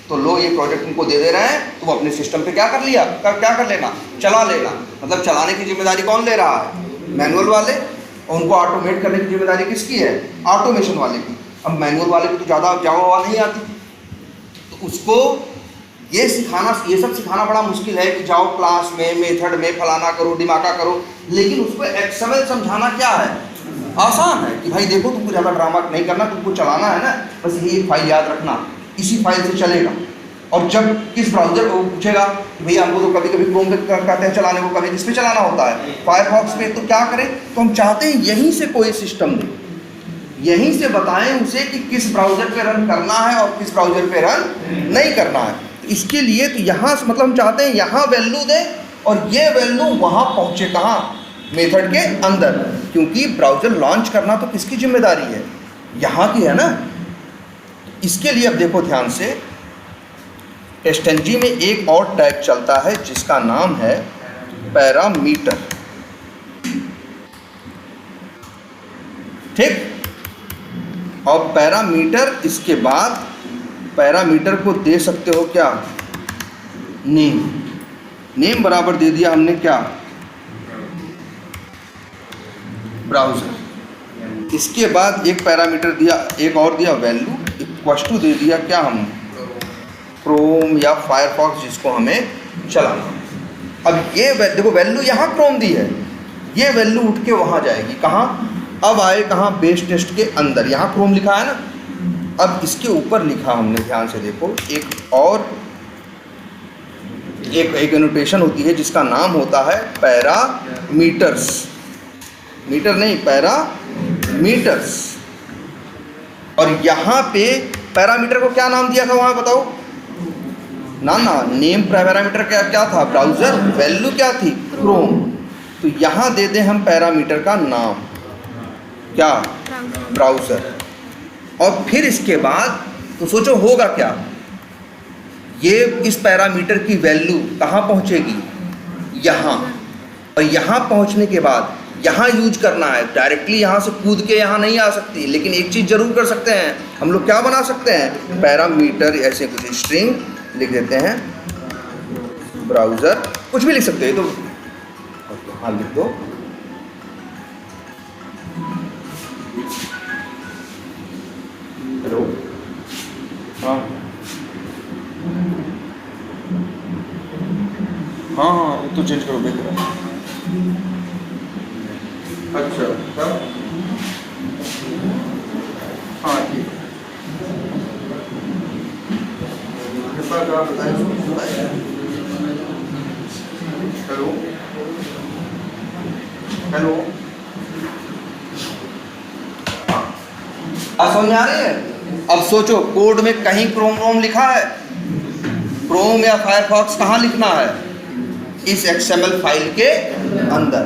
तो लो ये प्रोजेक्ट तुमको दे दे रहे हैं, तुम अपने सिस्टम पे क्या कर लिया, क्या कर लेना, चला लेना। मतलब चलाने की जिम्मेदारी कौन ले रहा है? मैनुअल वाले। और उनको ऑटोमेट करने की जिम्मेदारी किसकी है? ऑटोमेशन वाले की। अब मैनुअल वाले को तो ज़्यादा जावा नहीं आती, तो उसको ये सिखाना, ये सब सिखाना बड़ा मुश्किल है कि जाओ क्लास में मेथड में फलाना करो डिमाका करो। लेकिन उसको एक्सएमएल समझाना क्या है? आसान है कि भाई देखो तुमको ज़्यादा ड्रामा नहीं करना, तुमको चलाना है ना, बस यही एक फाइल याद रखना, इसी फाइल से चलेगा। और जब किस ब्राउज़र को पूछेगा कि भैया हमको तो कभी कभी क्रोम पे कहते हैं चलाने को, कभी किस पे चलाना होता है? फायरफॉक्स पे। तो क्या करें? तो हम चाहते हैं यहीं से कोई सिस्टम दे, यहीं से बताएं उसे कि किस ब्राउज़र पे रन करना है और किस ब्राउज़र पे रन नहीं करना है। तो इसके लिए तो यहाँ से मतलब हम चाहते हैं यहाँ वैल्यू दें और ये वैल्यू वहाँ पहुँचे कहाँ? मेथड के अंदर। क्योंकि ब्राउज़र लॉन्च करना तो किसकी जिम्मेदारी है? यहाँ की है ना। इसके लिए अब देखो ध्यान से, टेस्टंजी में एक और टैग चलता है जिसका नाम है पैरामीटर। ठीक। और पैरामीटर, इसके बाद पैरामीटर को दे सकते हो क्या? नेम। नेम बराबर दे दिया हमने क्या? ब्राउज़र। इसके बाद एक पैरामीटर दिया, एक और दिया वैल्यू, इक्वल टू दे दिया क्या हम? क्रोम या फायरफॉक्स जिसको हमें चलाना। अब ये देखो वैल्यू यहाँ क्रोम दी है, ये वैल्यू उठ के वहाँ जाएगी कहाँ? अब आए कहाँ? बेस टेस्ट के अंदर। यहाँ क्रोम लिखा है ना। अब इसके ऊपर लिखा हमने, ध्यान से देखो, एक और एक एनोटेशन होती है जिसका नाम होता है पैरामीटर्स। मीटर नहीं, पैरामीटर्स। और यहाँ पे पैरामीटर को क्या नाम दिया था वहाँ बताओ? ना नेम पैरामीटर क्या था? ब्राउज़र। वैल्यू क्या थी? क्रोम। तो यहाँ दे दें हम पैरामीटर का नाम क्या? ब्राउज़र। और फिर इसके बाद तो सोचो होगा क्या? ये इस पैरामीटर की वैल्यू कहाँ पहुँचेगी? यहाँ। और यहाँ पहुँचने के बाद यहाँ यूज करना है। डायरेक्टली यहाँ से कूद के यहाँ नहीं आ सकती, लेकिन एक चीज़ ज़रूर कर सकते हैं हम लोग। क्या बना सकते हैं? पैरामीटर ऐसे कुछ स्ट्रिंग लिख देते हैं, ब्राउज़र, कुछ भी लिख सकते हैं। तो हाँ लिख दो। हेलो, हाँ हाँ हाँ वो तो चेंज करो बेहतर है। अच्छा तब हाँ ठीक है। कृपया कर बताएं। हेलो हेलो अब समझ आ रही है? अब सोचो कोड में कहीं क्रोम लिखा है, क्रोम या फायरफॉक्स कहाँ लिखना है? इस XML फाइल के अंदर।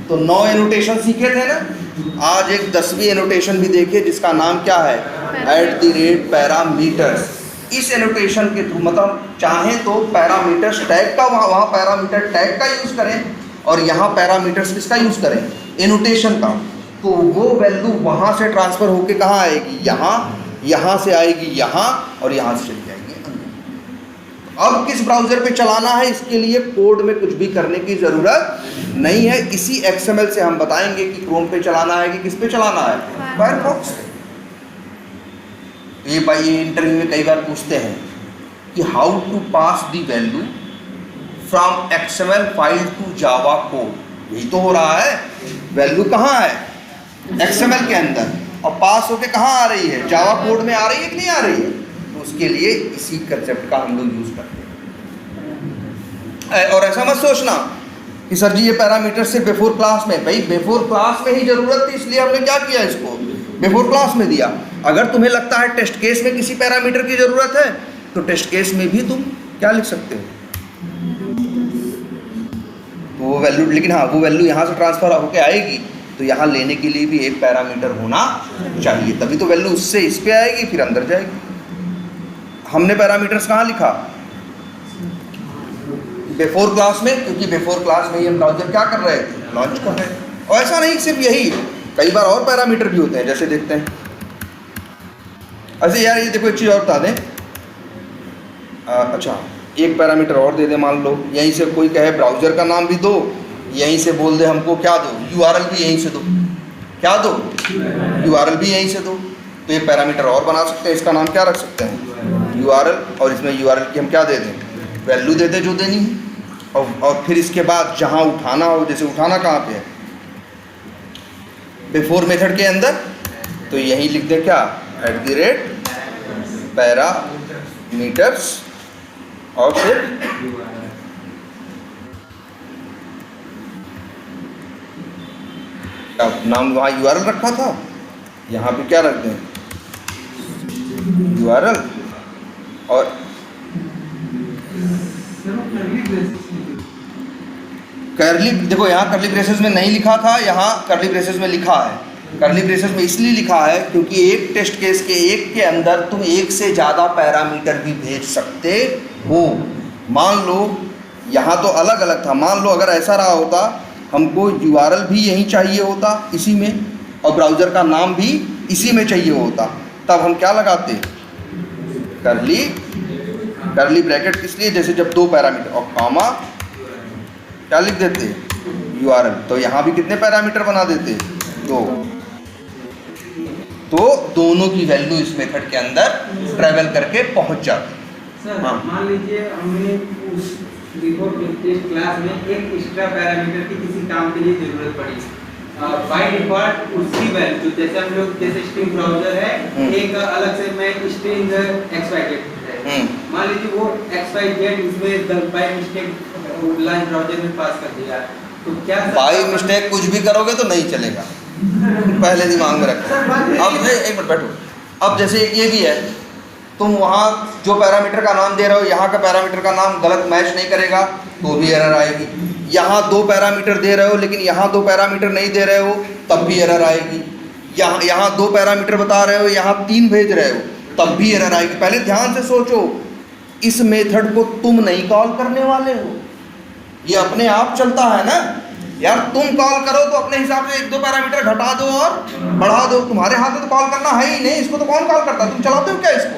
तो 9 एनोटेशन सीखे थे ना, आज एक 10वीं एनोटेशन भी देखिए जिसका नाम क्या है, @parameters। इस एनोटेशन के थ्रू मतलब चाहें तो पैरामीटर्स टैग का वहाँ पैरामीटर टैग का यूज़ करें और यहाँ पैरामीटर्स किसका यूज़ करें, एनोटेशन का। तो वो वैल्यू वहाँ से ट्रांसफ़र होके कहाँ आएगी, यहाँ से आएगी यहाँ और यहाँ से चली जाएगी अंदर। अब किस ब्राउज़र पे चलाना है इसके लिए कोड में कुछ भी करने की ज़रूरत नहीं है। इसी XML से हम बताएंगे कि क्रोम पे चलाना है कि किस पे चलाना है, फायरफॉक्स। ये भाई ये इंटरव्यू में कई बार पूछते हैं कि how to pass the value from XML file to Java code. यही तो हो रहा है, वैल्यू कहाँ है, XML के अंदर, और पास होके कहाँ आ रही है, जावा कोड में आ रही है कि नहीं आ रही है। तो उसके लिए इसी कंसेप्ट का हम लोग यूज़ करते हैं। और ऐसा मत सोचना कि सर जी ये पैरामीटर से बिफोर क्लास में, भाई बिफोर क्लास में ही ज़रूरत थी इसलिए हमने क्या किया, इसको बिफोर क्लास में दिया। अगर तुम्हें लगता है टेस्ट केस में किसी पैरामीटर की ज़रूरत है तो टेस्ट केस में भी तुम क्या लिख सकते हो, तो वो वैल्यू, लेकिन हाँ वो वैल्यू यहाँ से ट्रांसफ़र होके आएगी तो यहाँ लेने के लिए भी एक पैरामीटर होना चाहिए, तभी तो वैल्यू उससे इस पे आएगी फिर अंदर जाएगी। हमने पैरामीटर्स कहाँ लिखा, बिफोर क्लास में, क्योंकि बिफोर क्लास में ही हम ब्राउज़र क्या कर रहे थे, लॉन्च कर रहे थे। और ऐसा नहीं सिर्फ यही, कई बार और पैरामीटर भी होते हैं, जैसे देखते हैं। अच्छा यार ये देखो एक चीज़ और बता दें, अच्छा एक पैरामीटर और दे दे, मान लो यहीं से कोई कहे ब्राउज़र का नाम भी दो, यहीं से बोल दे हमको क्या दो, URL भी यहीं से दो, क्या दो, URL भी यहीं से दो। तो ये पैरामीटर और बना सकते हैं, इसका नाम क्या रख सकते हैं, URL, और इसमें URL की हम क्या दे दें, वैल्यू दे दें जो देनी है। और फिर इसके बाद जहाँ उठाना हो, जैसे उठाना कहाँ पे है, बिफोर मेथड के अंदर, तो यहीं लिख दें क्या, @parameters और फिर नाम, वहाँ URL रखा था, यहाँ पे क्या रख दें, URL, और कर्ली, देखो यहाँ कर्ली ब्रेसेस में नहीं लिखा था, यहाँ कर्ली ब्रेसेस में लिखा है। कर्ली ब्रेसेस में इसलिए लिखा है क्योंकि एक टेस्ट केस के एक के अंदर तुम एक से ज़्यादा पैरामीटर भी भेज सकते हो। मान लो यहाँ तो अलग अलग था, मान लो अगर ऐसा रहा होता, हमको URL भी यहीं चाहिए होता इसी में, और ब्राउज़र का नाम भी इसी में चाहिए होता, तब हम क्या लगाते, कर्ली ब्रैकेट, इसलिए जैसे जब दो पैरामीटर और कॉमा क्या लिख देते, URL, तो यहाँ भी कितने पैरामीटर बना देते, दो। तो दोनों की वैल्यू इस मेथड के अंदर ट्रैवल करके पहुंच जाती। सर हाँ। मान लीजिए हमें उस बिफोर क्लास में एक एक्स्ट्रा पैरामीटर की किसी काम के लिए जरूरत पड़ी, बाय डिफॉल्ट उसी वैल्यू, जैसे हम लोग जैसे स्ट्रिंग ब्राउज़र है, एक अलग से मैं स्ट्रिंग XYZ है, मान लीजिए वो XYZ इसमें बाय मिस्टेक लाइन ब्राउज़र में पास कर दिया, तो क्या बाय मिस्टेक कुछ भी करोगे तो नहीं चलेगा, पहले दिमाग में रखो। अब एक मिनट बैठो, अब जैसे ये भी है, तुम वहाँ जो पैरामीटर का नाम दे रहे हो, यहाँ का पैरामीटर का नाम गलत मैच नहीं करेगा तो भी एरर आएगी। यहाँ दो पैरामीटर दे रहे हो लेकिन यहाँ दो पैरामीटर नहीं दे रहे हो, तब भी एरर आएगी। यहाँ दो पैरामीटर बता रहे हो, यहाँ 3 भेज रहे हो, तब भी एरर आएगी। पहले ध्यान से सोचो, इस मेथड को तुम नहीं कॉल करने वाले हो, ये अपने आप चलता है ना यार। तुम कॉल करो तो अपने हिसाब से 1-2 पैरामीटर घटा दो और बढ़ा दो, तुम्हारे हाथ में तो कॉल करना है ही नहीं, इसको तो कौन कॉल करता है, तुम चलाते हो क्या इसको,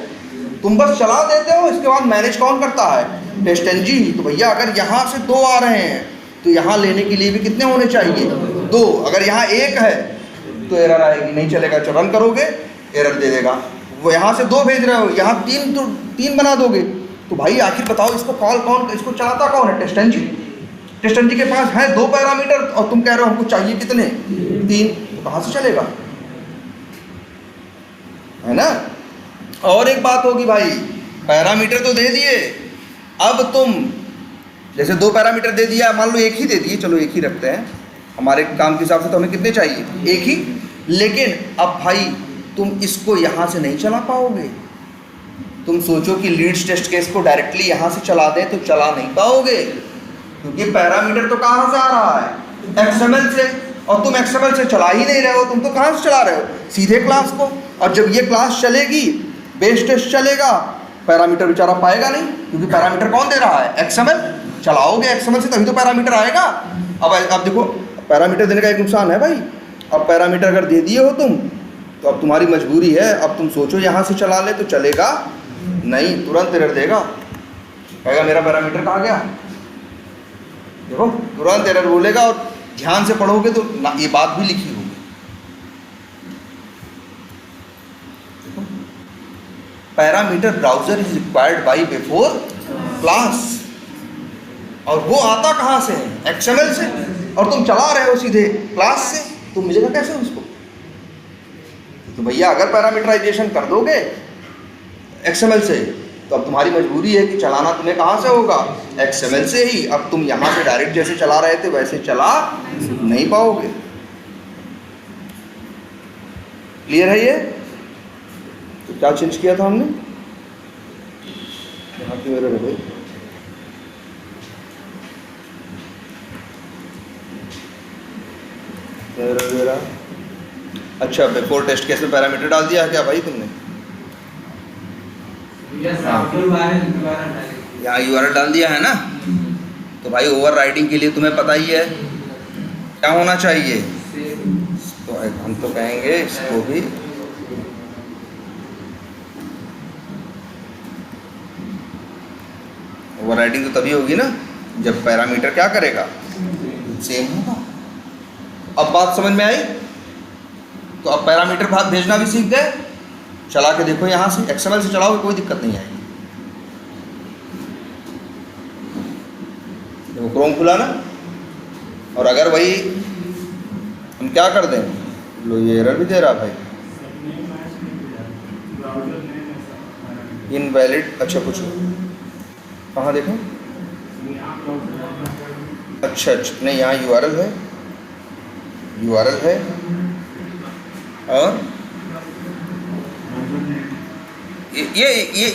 तुम बस चला देते हो, इसके बाद मैनेज कौन करता है, टेस्टएनजी। तो भैया अगर यहाँ से 2 आ रहे हैं तो यहाँ लेने के लिए भी कितने होने चाहिए, 2। अगर यहाँ 1 है तो एरर आएगी, नहीं चलेगा, रन करोगे एरर दे देगा। वो यहाँ से 2 भेज रहे हो, यहाँ 3, तो 3 बना दोगे। तो भाई आखिर बताओ इसको कॉल कौन, इसको चलाता कौन है? Test engine. टेस्ट इंजन के पास है 2 पैरामीटर और तुम कह रहे हो हमको चाहिए कितने? 3। तो कहाँ से चलेगा, है ना? और एक बात होगी भाई, पैरामीटर तो दे दिए, अब तुम जैसे 2 पैरामीटर दे दिया, मान लो 1 ही दे दिए, चलो 1 ही रखते हैं, हमारे काम के हिसाब से तो हमें कितने चाहिए? 1 ही। लेकिन अब भाई तुम इसको यहाँ से नहीं चला पाओगे। तुम सोचो कि लीड्स टेस्ट केस को डायरेक्टली यहाँ से चला दें तो चला नहीं पाओगे, क्योंकि पैरामीटर तो कहाँ से आ रहा है? XML से, और तुम XML से चला ही नहीं रहे हो, तुम तो कहाँ से चला रहे हो? सीधे क्लास को। और जब ये क्लास चलेगी, बेस टेस्ट चलेगा, पैरामीटर बेचारा पाएगा नहीं, क्योंकि पैरामीटर कौन दे रहा है? XML। चलाओगे XML से तभी तो पैरामीटर आएगा। अब देखो, पैरामीटर देने का एक नुकसान है भाई, अब पैरामीटर अगर दे दिए हो तुम, तो अब तुम्हारी मजबूरी है, अब तुम सोचो यहाँ से चला ले तो चलेगा नहीं, तुरंत एरर देगा, कहेगा मेरा पैरामीटर कहाँ गया। देखो तुरंत एरर बोलेगा, और ध्यान से पढ़ोगे तो ये बात भी लिखी होगी। Parameter browser is required by before class, और वो आता कहाँ से है? XML से, और तुम चला रहे हो सीधे क्लास से, तो मिलेगा कैसे उसको? तो भैया अगर पैरामीटराइजेशन कर दोगे XML से, तो अब तुम्हारी मजबूरी है कि चलाना तुम्हें कहाँ से होगा? XML से ही। अब तुम यहाँ से डायरेक्ट जैसे चला रहे थे वैसे चला नहीं पाओगे। क्लियर है ये? तो क्या चेंज किया था हमने यहाँ की एरर है भाई? अच्छा, बिफोर टेस्ट केस में पैरामीटर डाल दिया क्या भाई तुमने? यहाँ URL डाल दिया है ना? तो भाई ओवरराइडिंग के लिए तुम्हें पता ही है क्या होना चाहिए। तो हम तो कहेंगे इसको भी ओवरराइडिंग तो तभी होगी ना जब पैरामीटर क्या करेगा? सेम होगा। अब बात समझ में आई? तो अब पैरामीटर भाग भेजना भी सीख गए। चला के देखो यहाँ से, XML से चलाओगे कोई दिक्कत नहीं आएगी। देखो क्रोम खुला ना, और अगर वही हम क्या कर दें, लो ये एरर भी दे रहा भाई, इनवैलिड। अच्छा कुछ कहाँ देखें? अच्छा नहीं, यहाँ URL है, URL है, और ये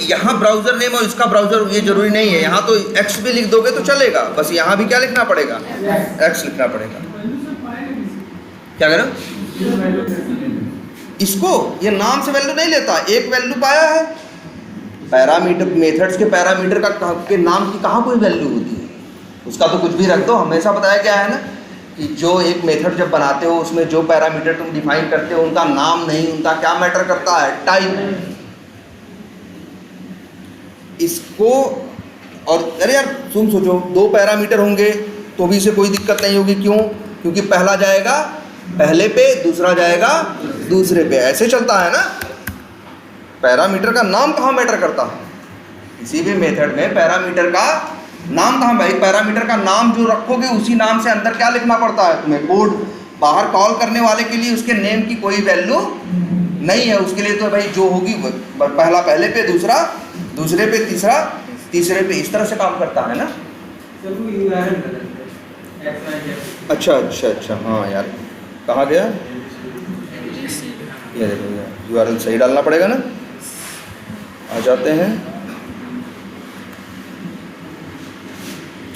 यहाँ ब्राउज़र नेम और इसका ब्राउज़र ये जरूरी नहीं है। यहाँ तो X भी लिख दोगे तो चलेगा, बस यहाँ भी क्या लिखना पड़ेगा? X लिखना पड़ेगा। क्या करें इसको? ये नाम से वैल्यू नहीं लेता, एक वैल्यू पाया है। पैरामीटर मेथड्स के पैरामीटर का के नाम की कहाँ कोई वैल्यू होती है? उसका तो कुछ भी रख दो। हमेशा बताया गया है ना कि जो एक मेथड जब बनाते हो उसमें जो पैरामीटर तुम डिफाइन करते हो उनका नाम नहीं, उनका क्या मैटर करता है? टाइप। इसको और अरे यार तुम सोचो 2 पैरामीटर होंगे तो भी इसे कोई दिक्कत नहीं होगी। क्यों? क्योंकि पहला जाएगा पहले पे, दूसरा जाएगा दूसरे पे, ऐसे चलता है ना। पैरामीटर का नाम कहाँ मैटर करता है? किसी भी मेथड में पैरामीटर का नाम कहाँ? भाई पैरामीटर का नाम जो रखोगे उसी नाम से अंदर क्या लिखना पड़ता है तुम्हें? कोड। बाहर कॉल करने वाले के लिए उसके नेम की कोई वैल्यू नहीं है। उसके लिए तो भाई जो होगी पहला पहले पे, दूसरा दूसरे पे, तीसरा तीसरे पे, इस तरह से काम करता है ना। अच्छा अच्छा अच्छा, हाँ यार कहाँ गया? ये देखो यार, URL सही डालना पड़ेगा ना। आ जाते हैं,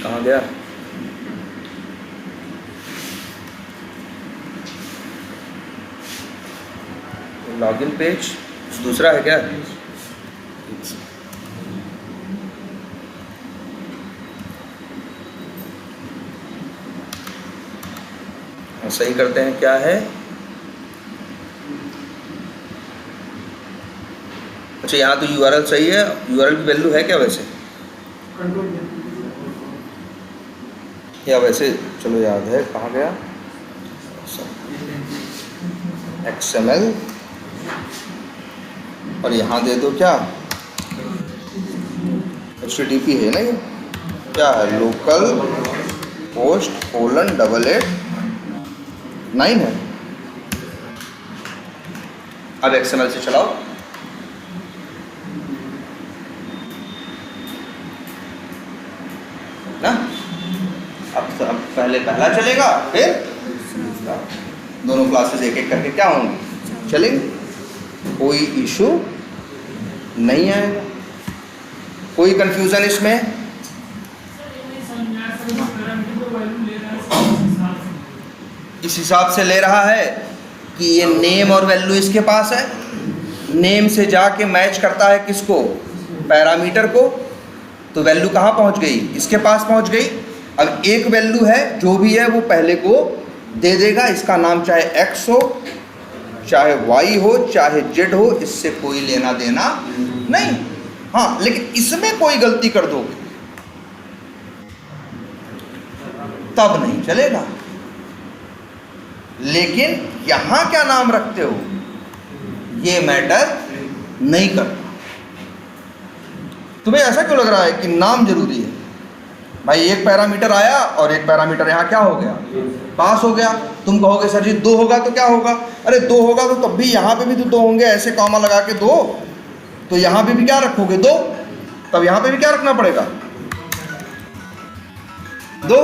कहाँ गया? लॉगिन पेज दूसरा है क्या? सही करते हैं, क्या है? अच्छा यहाँ तो URL सही है, URL की वैल्यू है क्या वैसे? या वैसे चलो याद है, कहाँ गया? XML और यहाँ दे दो क्या, HTTP है ना ये, क्या है, लोकल होस्ट कोलन 889 है। अब XML से चलाओ, ना। अब पहले पहला चलेगा, फिर दूसरा। दोनों क्लासेस एक एक करके क्या होंगी, चलेंगे, कोई इशू नहीं आएगा, कोई कंफ्यूजन इसमें। इस हिसाब से ले रहा है कि ये नेम और वैल्यू इसके पास है, नेम से जाके मैच करता है किसको, पैरामीटर को, तो वैल्यू कहाँ पहुँच गई, इसके पास पहुँच गई। अब एक वैल्यू है जो भी है वो पहले को दे देगा, इसका नाम चाहे x हो, चाहे y हो, चाहे z हो, इससे कोई लेना देना नहीं। हाँ, लेकिन इसमें कोई गलती कर दोगे तब नहीं चलेगा। लेकिन यहां क्या नाम रखते हो ये मैटर नहीं करता। तुम्हें ऐसा क्यों लग रहा है कि नाम जरूरी है? भाई एक पैरामीटर आया और एक पैरामीटर यहाँ क्या हो गया, पास हो गया। तुम कहोगे सर जी 2 होगा तो क्या होगा, अरे 2 होगा तो तब भी यहाँ पे भी तो 2 होंगे, ऐसे कॉमा लगा के 2, तो यहाँ पे भी क्या रखोगे 2, तब यहाँ पे भी क्या रखना पड़ेगा 2।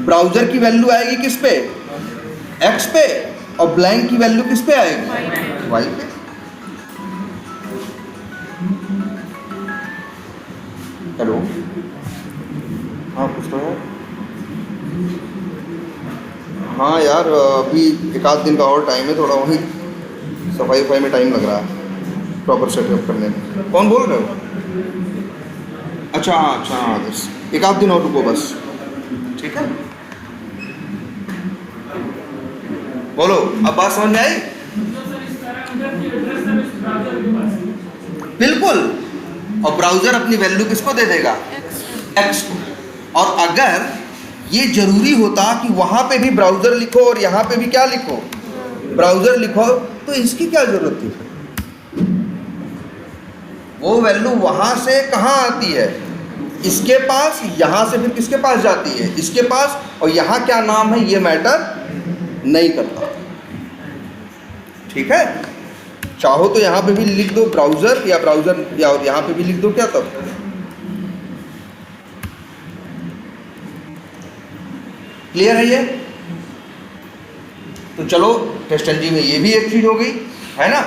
ब्राउजर की वैल्यू आएगी किस पे, x पे, और ब्लैंक की वैल्यू किस पे आएगी, y पे। हेलो, हाँ कुछ तो है। हाँ यार, अभी 1 दिन का और टाइम है, थोड़ा वहीं सफाई में टाइम लग रहा है प्रॉपर सेटअप करने में। कौन बोल रहे हो? अच्छा हाँ, बस 1 दिन और रुको बस, ठीक है। बोलो, अब बात समझ में आई? बिल्कुल, और ब्राउजर अपनी वैल्यू किसको दे देगा, x को। और अगर ये जरूरी होता कि वहां पे भी ब्राउजर लिखो और यहाँ पे भी क्या लिखो, ब्राउजर लिखो, तो इसकी क्या जरूरत थी? वो वैल्यू वहां से कहाँ आती है, इसके पास, यहाँ से फिर किसके पास जाती है, इसके पास, और यहाँ क्या नाम है ये मैटर नहीं करता, ठीक है। चाहो तो यहाँ पे भी लिख दो ब्राउजर, या ब्राउजर, या और यहाँ पे भी लिख दो क्या, तब क्लियर है ये। तो चलो, टेस्टनजी में ये भी एक चीज हो गई है ना।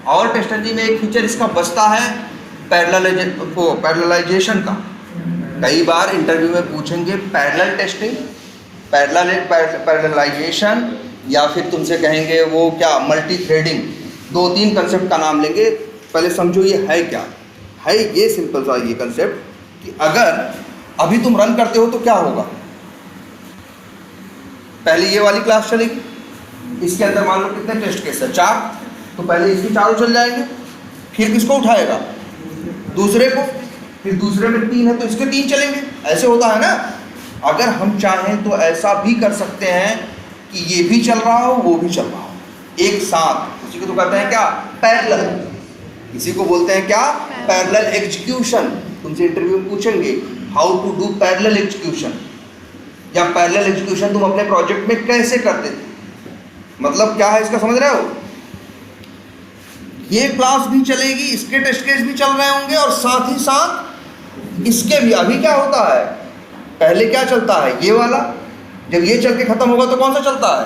और टेस्टनजी में एक फीचर इसका बचता है पैरेललाइजेशन का। कई बार इंटरव्यू में पूछेंगे पैरेलल टेस्टिंग, पैरेललाइजेशन, या फिर तुमसे कहेंगे वो क्या, मल्टी थ्रेडिंग। 2-3 कंसेप्ट का नाम लेंगे। पहले समझो ये है क्या है। ये सिंपल सा ये कंसेप्ट कि अगर अभी तुम रन करते हो तो क्या होगा, पहले ये वाली क्लास चलेगी, इसके अंदर मान लो कितने टेस्ट केस है, 4, तो पहले इसके चारों चल जाएंगे, फिर किसको उठाएगा, दूसरे को, फिर दूसरे में 3 है तो इसके 3 चलेंगे। ऐसे होता है ना। अगर हम चाहें तो ऐसा भी कर सकते हैं कि ये भी चल रहा हो वो भी चल रहा हो एक साथ। इसी को तो कहते हैं क्या, पैरेलल। इसी को बोलते हैं क्या, पैरेलल एग्जीक्यूशन। तुमसे इंटरव्यू में पूछेंगे how to do parallel execution, या पैरेलल एग्जीक्यूशन तुम अपने प्रोजेक्ट में कैसे करते थे। मतलब क्या है इसका, समझ रहे हो? ये क्लास भी चलेगी, इसके टेस्ट केस भी चल रहे होंगे, और साथ ही साथ इसके भी। अभी क्या होता है, पहले क्या चलता है, ये वाला, जब ये चल के खत्म होगा तो कौन सा चलता है,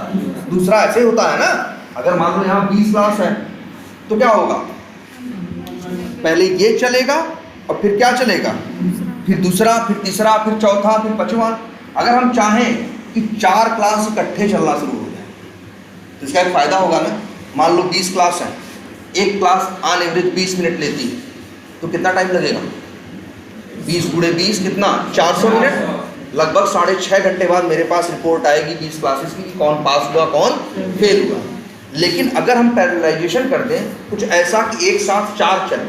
दूसरा। ऐसे होता है ना। अगर मान लो यहाँ 20 क्लास है तो क्या होगा, पहले ये चलेगा और फिर क्या चलेगा, फिर दूसरा, फिर तीसरा, फिर चौथा, फिर 5वां। अगर हम चाहें कि 4 क्लास इकट्ठे चलना शुरू हो जाए तो इसका एक फ़ायदा होगा ना। मान लो 20 क्लास हैं, एक क्लास ऑन एवरेज 20 मिनट लेती है, तो कितना टाइम लगेगा, 20 × 20 कितना, 400 मिनट। लगभग 6.5 घंटे बाद मेरे पास रिपोर्ट आएगी 20 क्लासेस की, कौन पास हुआ कौन फेल हुआ। लेकिन अगर हम पैरेललाइजेशन कर दें कुछ ऐसा कि एक साथ 4 चले,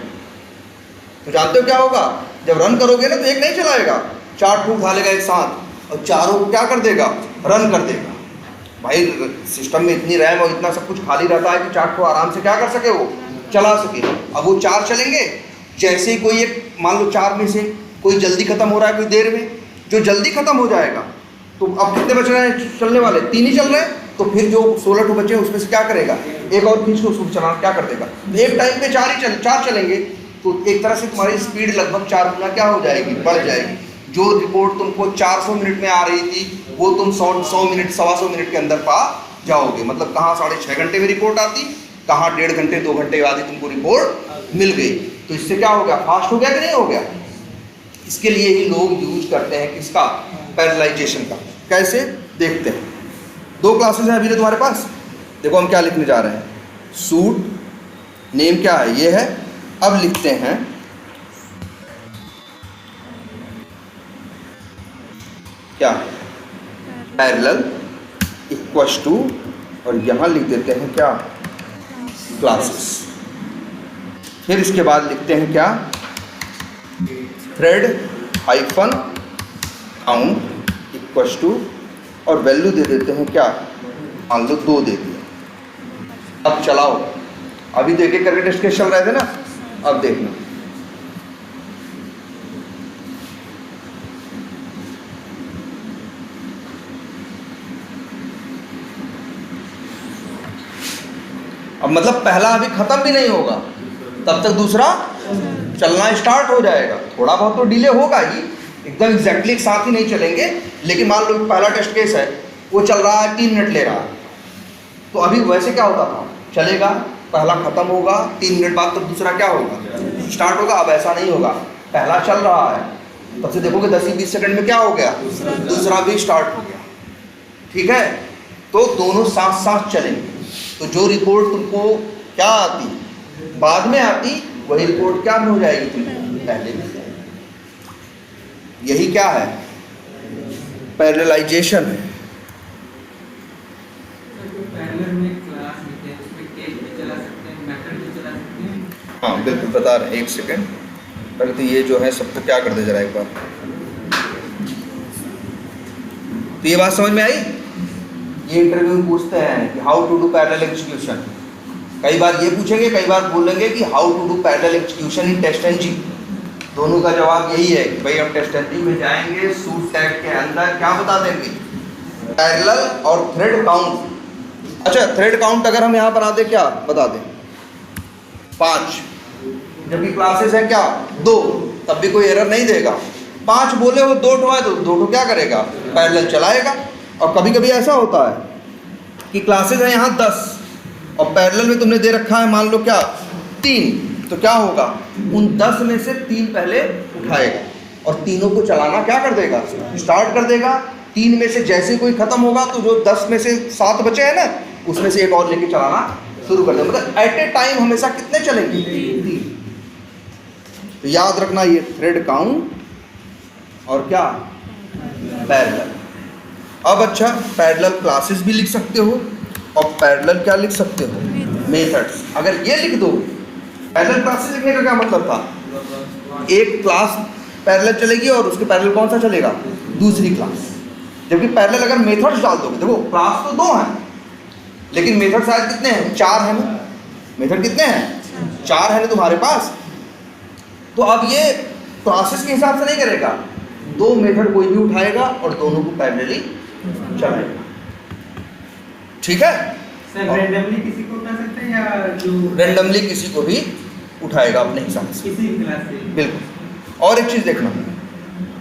तो जानते हो क्या होगा, जब रन करोगे ना तो एक नहीं चलाएगा, 4 ठूक डालेगा एक साथ, और चारों को क्या कर देगा, रन कर देगा। भाई सिस्टम में इतनी रैम और इतना सब कुछ खाली रहता है कि 4 को आराम से क्या कर सके, वो चला सके। अब वो 4 चलेंगे, जैसे ही कोई एक मान लो 4 में से कोई जल्दी खत्म हो रहा है कोई देर में, जो जल्दी खत्म हो जाएगा तो अब कितने बच रहे हैं चलने वाले, 3 ही चल रहे हैं, तो फिर जो 16 बचे हैं उसमें से क्या करेगा, एक और खींच के उसको चलाना क्या कर देगा। तो एक टाइम पे 4 चलेंगे तो एक तरह से तुम्हारी स्पीड लगभग 4 गुना क्या हो जाएगी, बढ़ जाएगी। जो रिपोर्ट तुमको 400 मिनट में आ रही थी वो तुम 100 मिनट 125 मिनट के अंदर पा जाओगे। मतलब कहाँ 6.5 घंटे में रिपोर्ट आती, कहाँ 1.5 घंटे 2 घंटे बाद ही तुमको रिपोर्ट मिल गई। तो इससे क्या हो गया, फास्ट हो गया कि नहीं हो गया। इसके लिए ही लोग यूज करते हैं किसका, पैरेललाइजेशन का। कैसे देखते हैं, 2 क्लासेस हैं अभी तुम्हारे पास। देखो हम क्या लिखने जा रहे हैं, सूट नेम क्या है, ये है। अब लिखते हैं क्या, पैरेलल इक्वल्स टू, और यहाँ लिख देते हैं क्या, क्लासेस। फिर इसके बाद लिखते हैं क्या, thread hyphen count equals to, और वैल्यू दे देते हैं क्या, मान लो 2 दे दिया। अब चलाओ, अभी तो एक करके टेस्ट केस चल रहे थे ना, अब देखना अब मतलब पहला अभी खत्म भी नहीं होगा तब तक दूसरा चलना स्टार्ट हो जाएगा। थोड़ा बहुत तो डिले होगा ही, एकदम एग्जैक्टली एक साथ ही नहीं चलेंगे। लेकिन मान लो पहला टेस्ट केस है वो चल रहा है 3 मिनट ले रहा है, तो अभी वैसे क्या होता था, चलेगा पहला खत्म होगा 3 मिनट बाद तो दूसरा क्या होगा, स्टार्ट होगा। अब ऐसा नहीं होगा, पहला चल रहा है तब से देखोगे 10-20 सेकंड में क्या हो गया, दूसरा भी स्टार्ट हो गया। ठीक है, तो दोनों साथ साथ चलेंगे। तो जो रिपोर्ट तुमको क्या आती बाद में आती, वही रिपोर्ट क्या हो जाएगी तुमको पहले में। यही क्या है, पैरेललाइजेशन है। हाँ बिल्कुल बता रहे हैं, 1 सेकेंड पहले तो ये जो है सबको क्या कर दे जरा एक बार। तो ये बात समझ में आई। ये इंटरव्यू में पूछते हैं कि how to do parallel execution. कई बार ये पूछेंगे, कई बार बोलेंगे कि how to do parallel execution in TestNG. दोनों का जवाब यही है कि भाई हम टेस्ट एंड जी में जाएंगे, सूट टैग के अंदर क्या बता देंगे, पैरेलल और थ्रेड काउंट। अच्छा थ्रेड काउंट अगर हम यहाँ बना दे क्या बता दें, 5, जबकि क्लासेस है क्या 2, तब भी कोई एरर नहीं देगा। 5 बोले हो 2 ठो है तो 2 ठो क्या करेगा, पैरेलल चलाएगा। और कभी कभी ऐसा होता है कि क्लासेस है यहाँ 10 और पैरेलल में तुमने दे रखा है मान लो क्या 3, तो क्या होगा, उन 10 में से 3 पहले उठाएगा और तीनों को चलाना क्या कर देगा, स्टार्ट कर देगा। 3 में से जैसे कोई खत्म होगा तो जो 10 में से 7 बचे हैं ना, उसमें से एक और लेके चलाना शुरू कर देगा। मतलब एट ए टाइम हमेशा कितने चलेंगे, 3। तो याद रखना ये थ्रेड काउंट और क्या, पैरेलल। अब अच्छा पैरेलल क्लासेस भी लिख सकते हो और पैरेलल क्या लिख सकते हो, मेथड्स। अगर ये लिख दो, पैरेलल क्लासेस लिखने का क्या मतलब था, एक क्लास पैरेलल चलेगी और उसके पैरेलल कौन सा चलेगा, दूसरी क्लास। जबकि पैरेलल अगर मेथड्स डाल दोगे, देखो क्लास तो 2 हैं लेकिन मेथड शायद कितने हैं, 4 हैं ना। मेथड कितने हैं, 4 है ना तुम्हारे पास। तो अब ये क्लासेस के हिसाब से नहीं करेगा, 2 मेथड कोई भी उठाएगा और दोनों को पैरेलली चलाएगा। ठीक है, सर रैंडमली किसी को उठा सकते हैं या जो रैंडमली किसी को भी उठाएगा अपने हिसाब से, किसी भी क्लास से। बिल्कुल। और एक चीज़ देखना,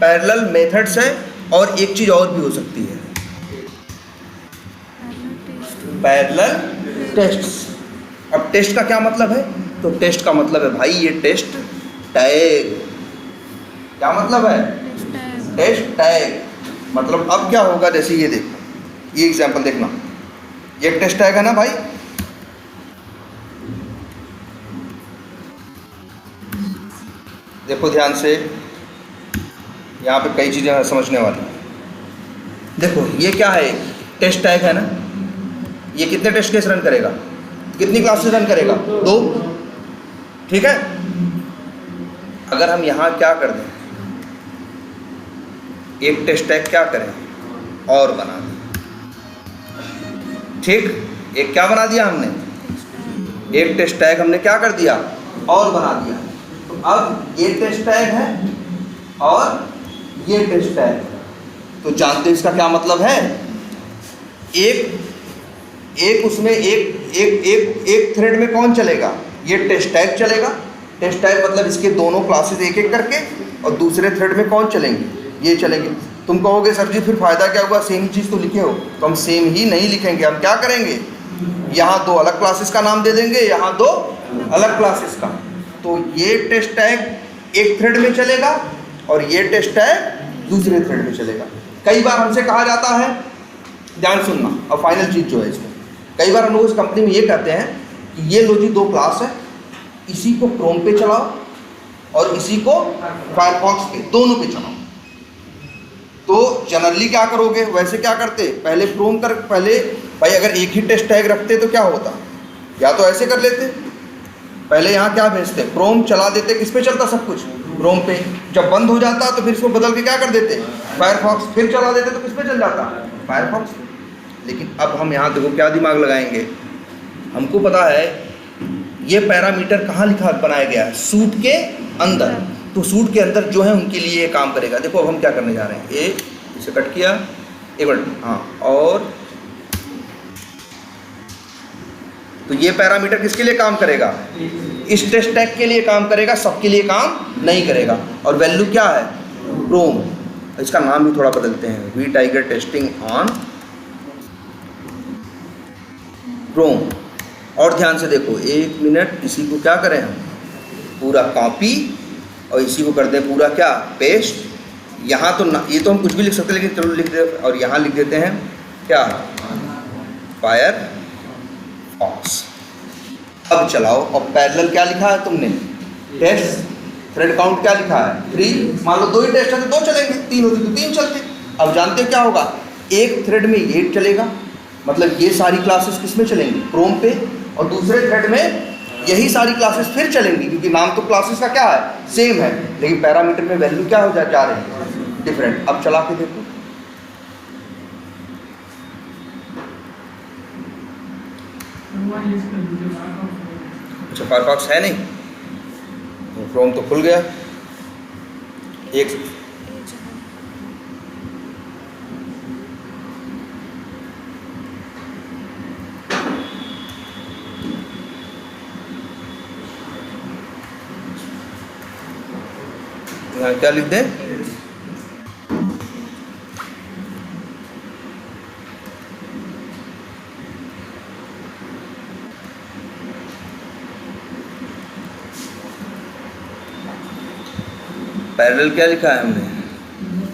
पैरेलल मेथड्स है और एक चीज़ और भी हो सकती है, पैरेलल टेस्ट्स। अब टेस्ट का क्या मतलब है, तो टेस्ट का मतलब है भाई ये टेस्ट टैग। क्या मतलब है, टेस्ट टैग। मतलब अब क्या होगा, जैसे ये देखो, ये एग्जांपल देखना, ये टेस्ट टैग है ना भाई, देखो ध्यान से, यहाँ पे कई चीज़ें समझने वाली। देखो ये क्या है, टेस्ट टैग है ना, ये कितने टेस्ट केस रन करेगा, कितनी क्लासेस रन करेगा, 2। ठीक है, अगर हम यहाँ क्या कर दें, एक टेस्ट टैग क्या करें और बना दें। ठीक, एक क्या बना दिया हमने, एक टेस्ट टैग हमने क्या कर दिया, और बना दिया। तो अब ये टेस्ट टैग है और ये टेस्ट टैग है, तो जानते हो इसका क्या मतलब है। एक उसमें एक थ्रेड में कौन चलेगा, ये टेस्ट टैग चलेगा। टेस्ट टैग मतलब इसके दोनों क्लासेस एक एक करके, और दूसरे थ्रेड में कौन चलेंगे, ये चलेंगे। तुम कहोगे सर जी फिर फ़ायदा क्या हुआ, सेम चीज़ तो लिखे हो। तो हम सेम ही नहीं लिखेंगे, हम क्या करेंगे, यहाँ दो अलग क्लासेस का नाम दे देंगे, यहाँ दो अलग क्लासेस का। तो ये टेस्ट टैग एक थ्रेड में चलेगा और ये टेस्ट टैग दूसरे थ्रेड में चलेगा। कई बार हमसे कहा जाता है, ध्यान सुनना, और फाइनल चीज़ जो है इसमें, कई बार हम लोग इस कंपनी में ये कहते हैं कि ये लो जी दो क्लास है, इसी को क्रोम पे चलाओ और इसी को फायरफॉक्स पे, दोनों पे चलाओ। तो जनरली क्या करोगे, वैसे क्या करते, पहले क्रोम कर, पहले भाई अगर एक ही टेस्ट टैग रखते तो क्या होता, या तो ऐसे कर लेते, पहले यहाँ क्या भेजते, क्रोम चला देते, किस पे चलता सब कुछ, क्रोम पे। जब बंद हो जाता तो फिर इसको बदल के क्या कर देते, फायरफॉक्स, फिर चला देते तो किस पे चल जाता, फायरफॉक्स। लेकिन अब हम यहाँ देखो क्या दिमाग लगाएंगे, हमको पता है ये पैरामीटर कहाँ लिखा बनाया गया है, सूट के अंदर। तो सूट के अंदर जो है उनके लिए ये काम करेगा। देखो अब हम क्या करने जा रहे हैं, एक इसे कट किया, एक मिनट, हाँ, और तो ये पैरामीटर किसके लिए काम करेगा, इस टेस्ट टैग के लिए काम करेगा, सबके लिए काम नहीं करेगा। और वैल्यू क्या है, क्रोम, इसका नाम भी थोड़ा बदलते हैं, vTiger testing on Chrome. और ध्यान से देखो, एक मिनट, इसी को क्या करें हम, पूरा कॉपी, और इसी को कर दें पूरा क्या, पेस्ट। यहाँ तो ना, ये तो हम कुछ भी लिख सकते हैं, लेकिन चलो लिख देते, और यहाँ लिख देते हैं क्या, फायरफॉक्स। अब चलाओ, और पैरेलल क्या लिखा है तुमने, टेस्ट, थ्रेड काउंट क्या लिखा है 3। मान लो दो ही टेस्ट है तो दो चलेंगे, तीन होती तो तीन चलते। अब जानते हो क्या होगा, एक थ्रेड में ये चलेगा, मतलब ये सारी क्लासेस किस में चलेंगी, क्रोम पे, और दूसरे थ्रेड में यही सारी क्लासेस फिर चलेंगी, क्योंकि नाम तो क्लासेस का क्या है, सेम है, लेकिन पैरामीटर में वैल्यू क्या हो जा रही है, डिफरेंट। अब चला के देखो, अच्छा फायरफॉक्स है नहीं, क्रोम तो खुल गया। एक क्या लिख दें, पैरेलल क्या लिखा है हमने,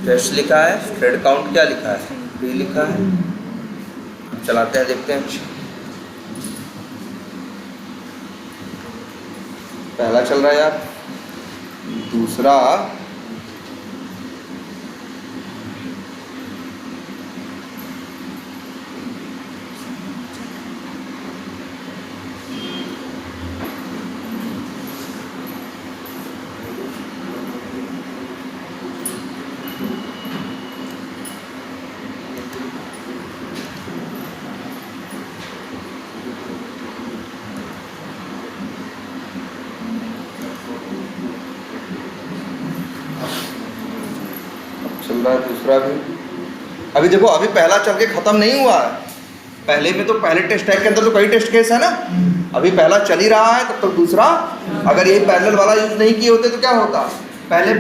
टेस्ट लिखा है, थ्रेड काउंट क्या लिखा है, 3 लिखा है। चलाते हैं, देखते हैं। पहला चल रहा है यार, दूसरा दूसरा भी। अभी देखो, अभी पहला चल के खत्म नहीं हुआ है, पहले में तो पहले टेस्ट टैग के अंदर तो कई टेस्ट केस है ना, अभी पहला चल ही रहा है, तब तक दूसरा। अगर ये पैरेलल वाला यूज नहीं किए होते तो क्या होता, पहले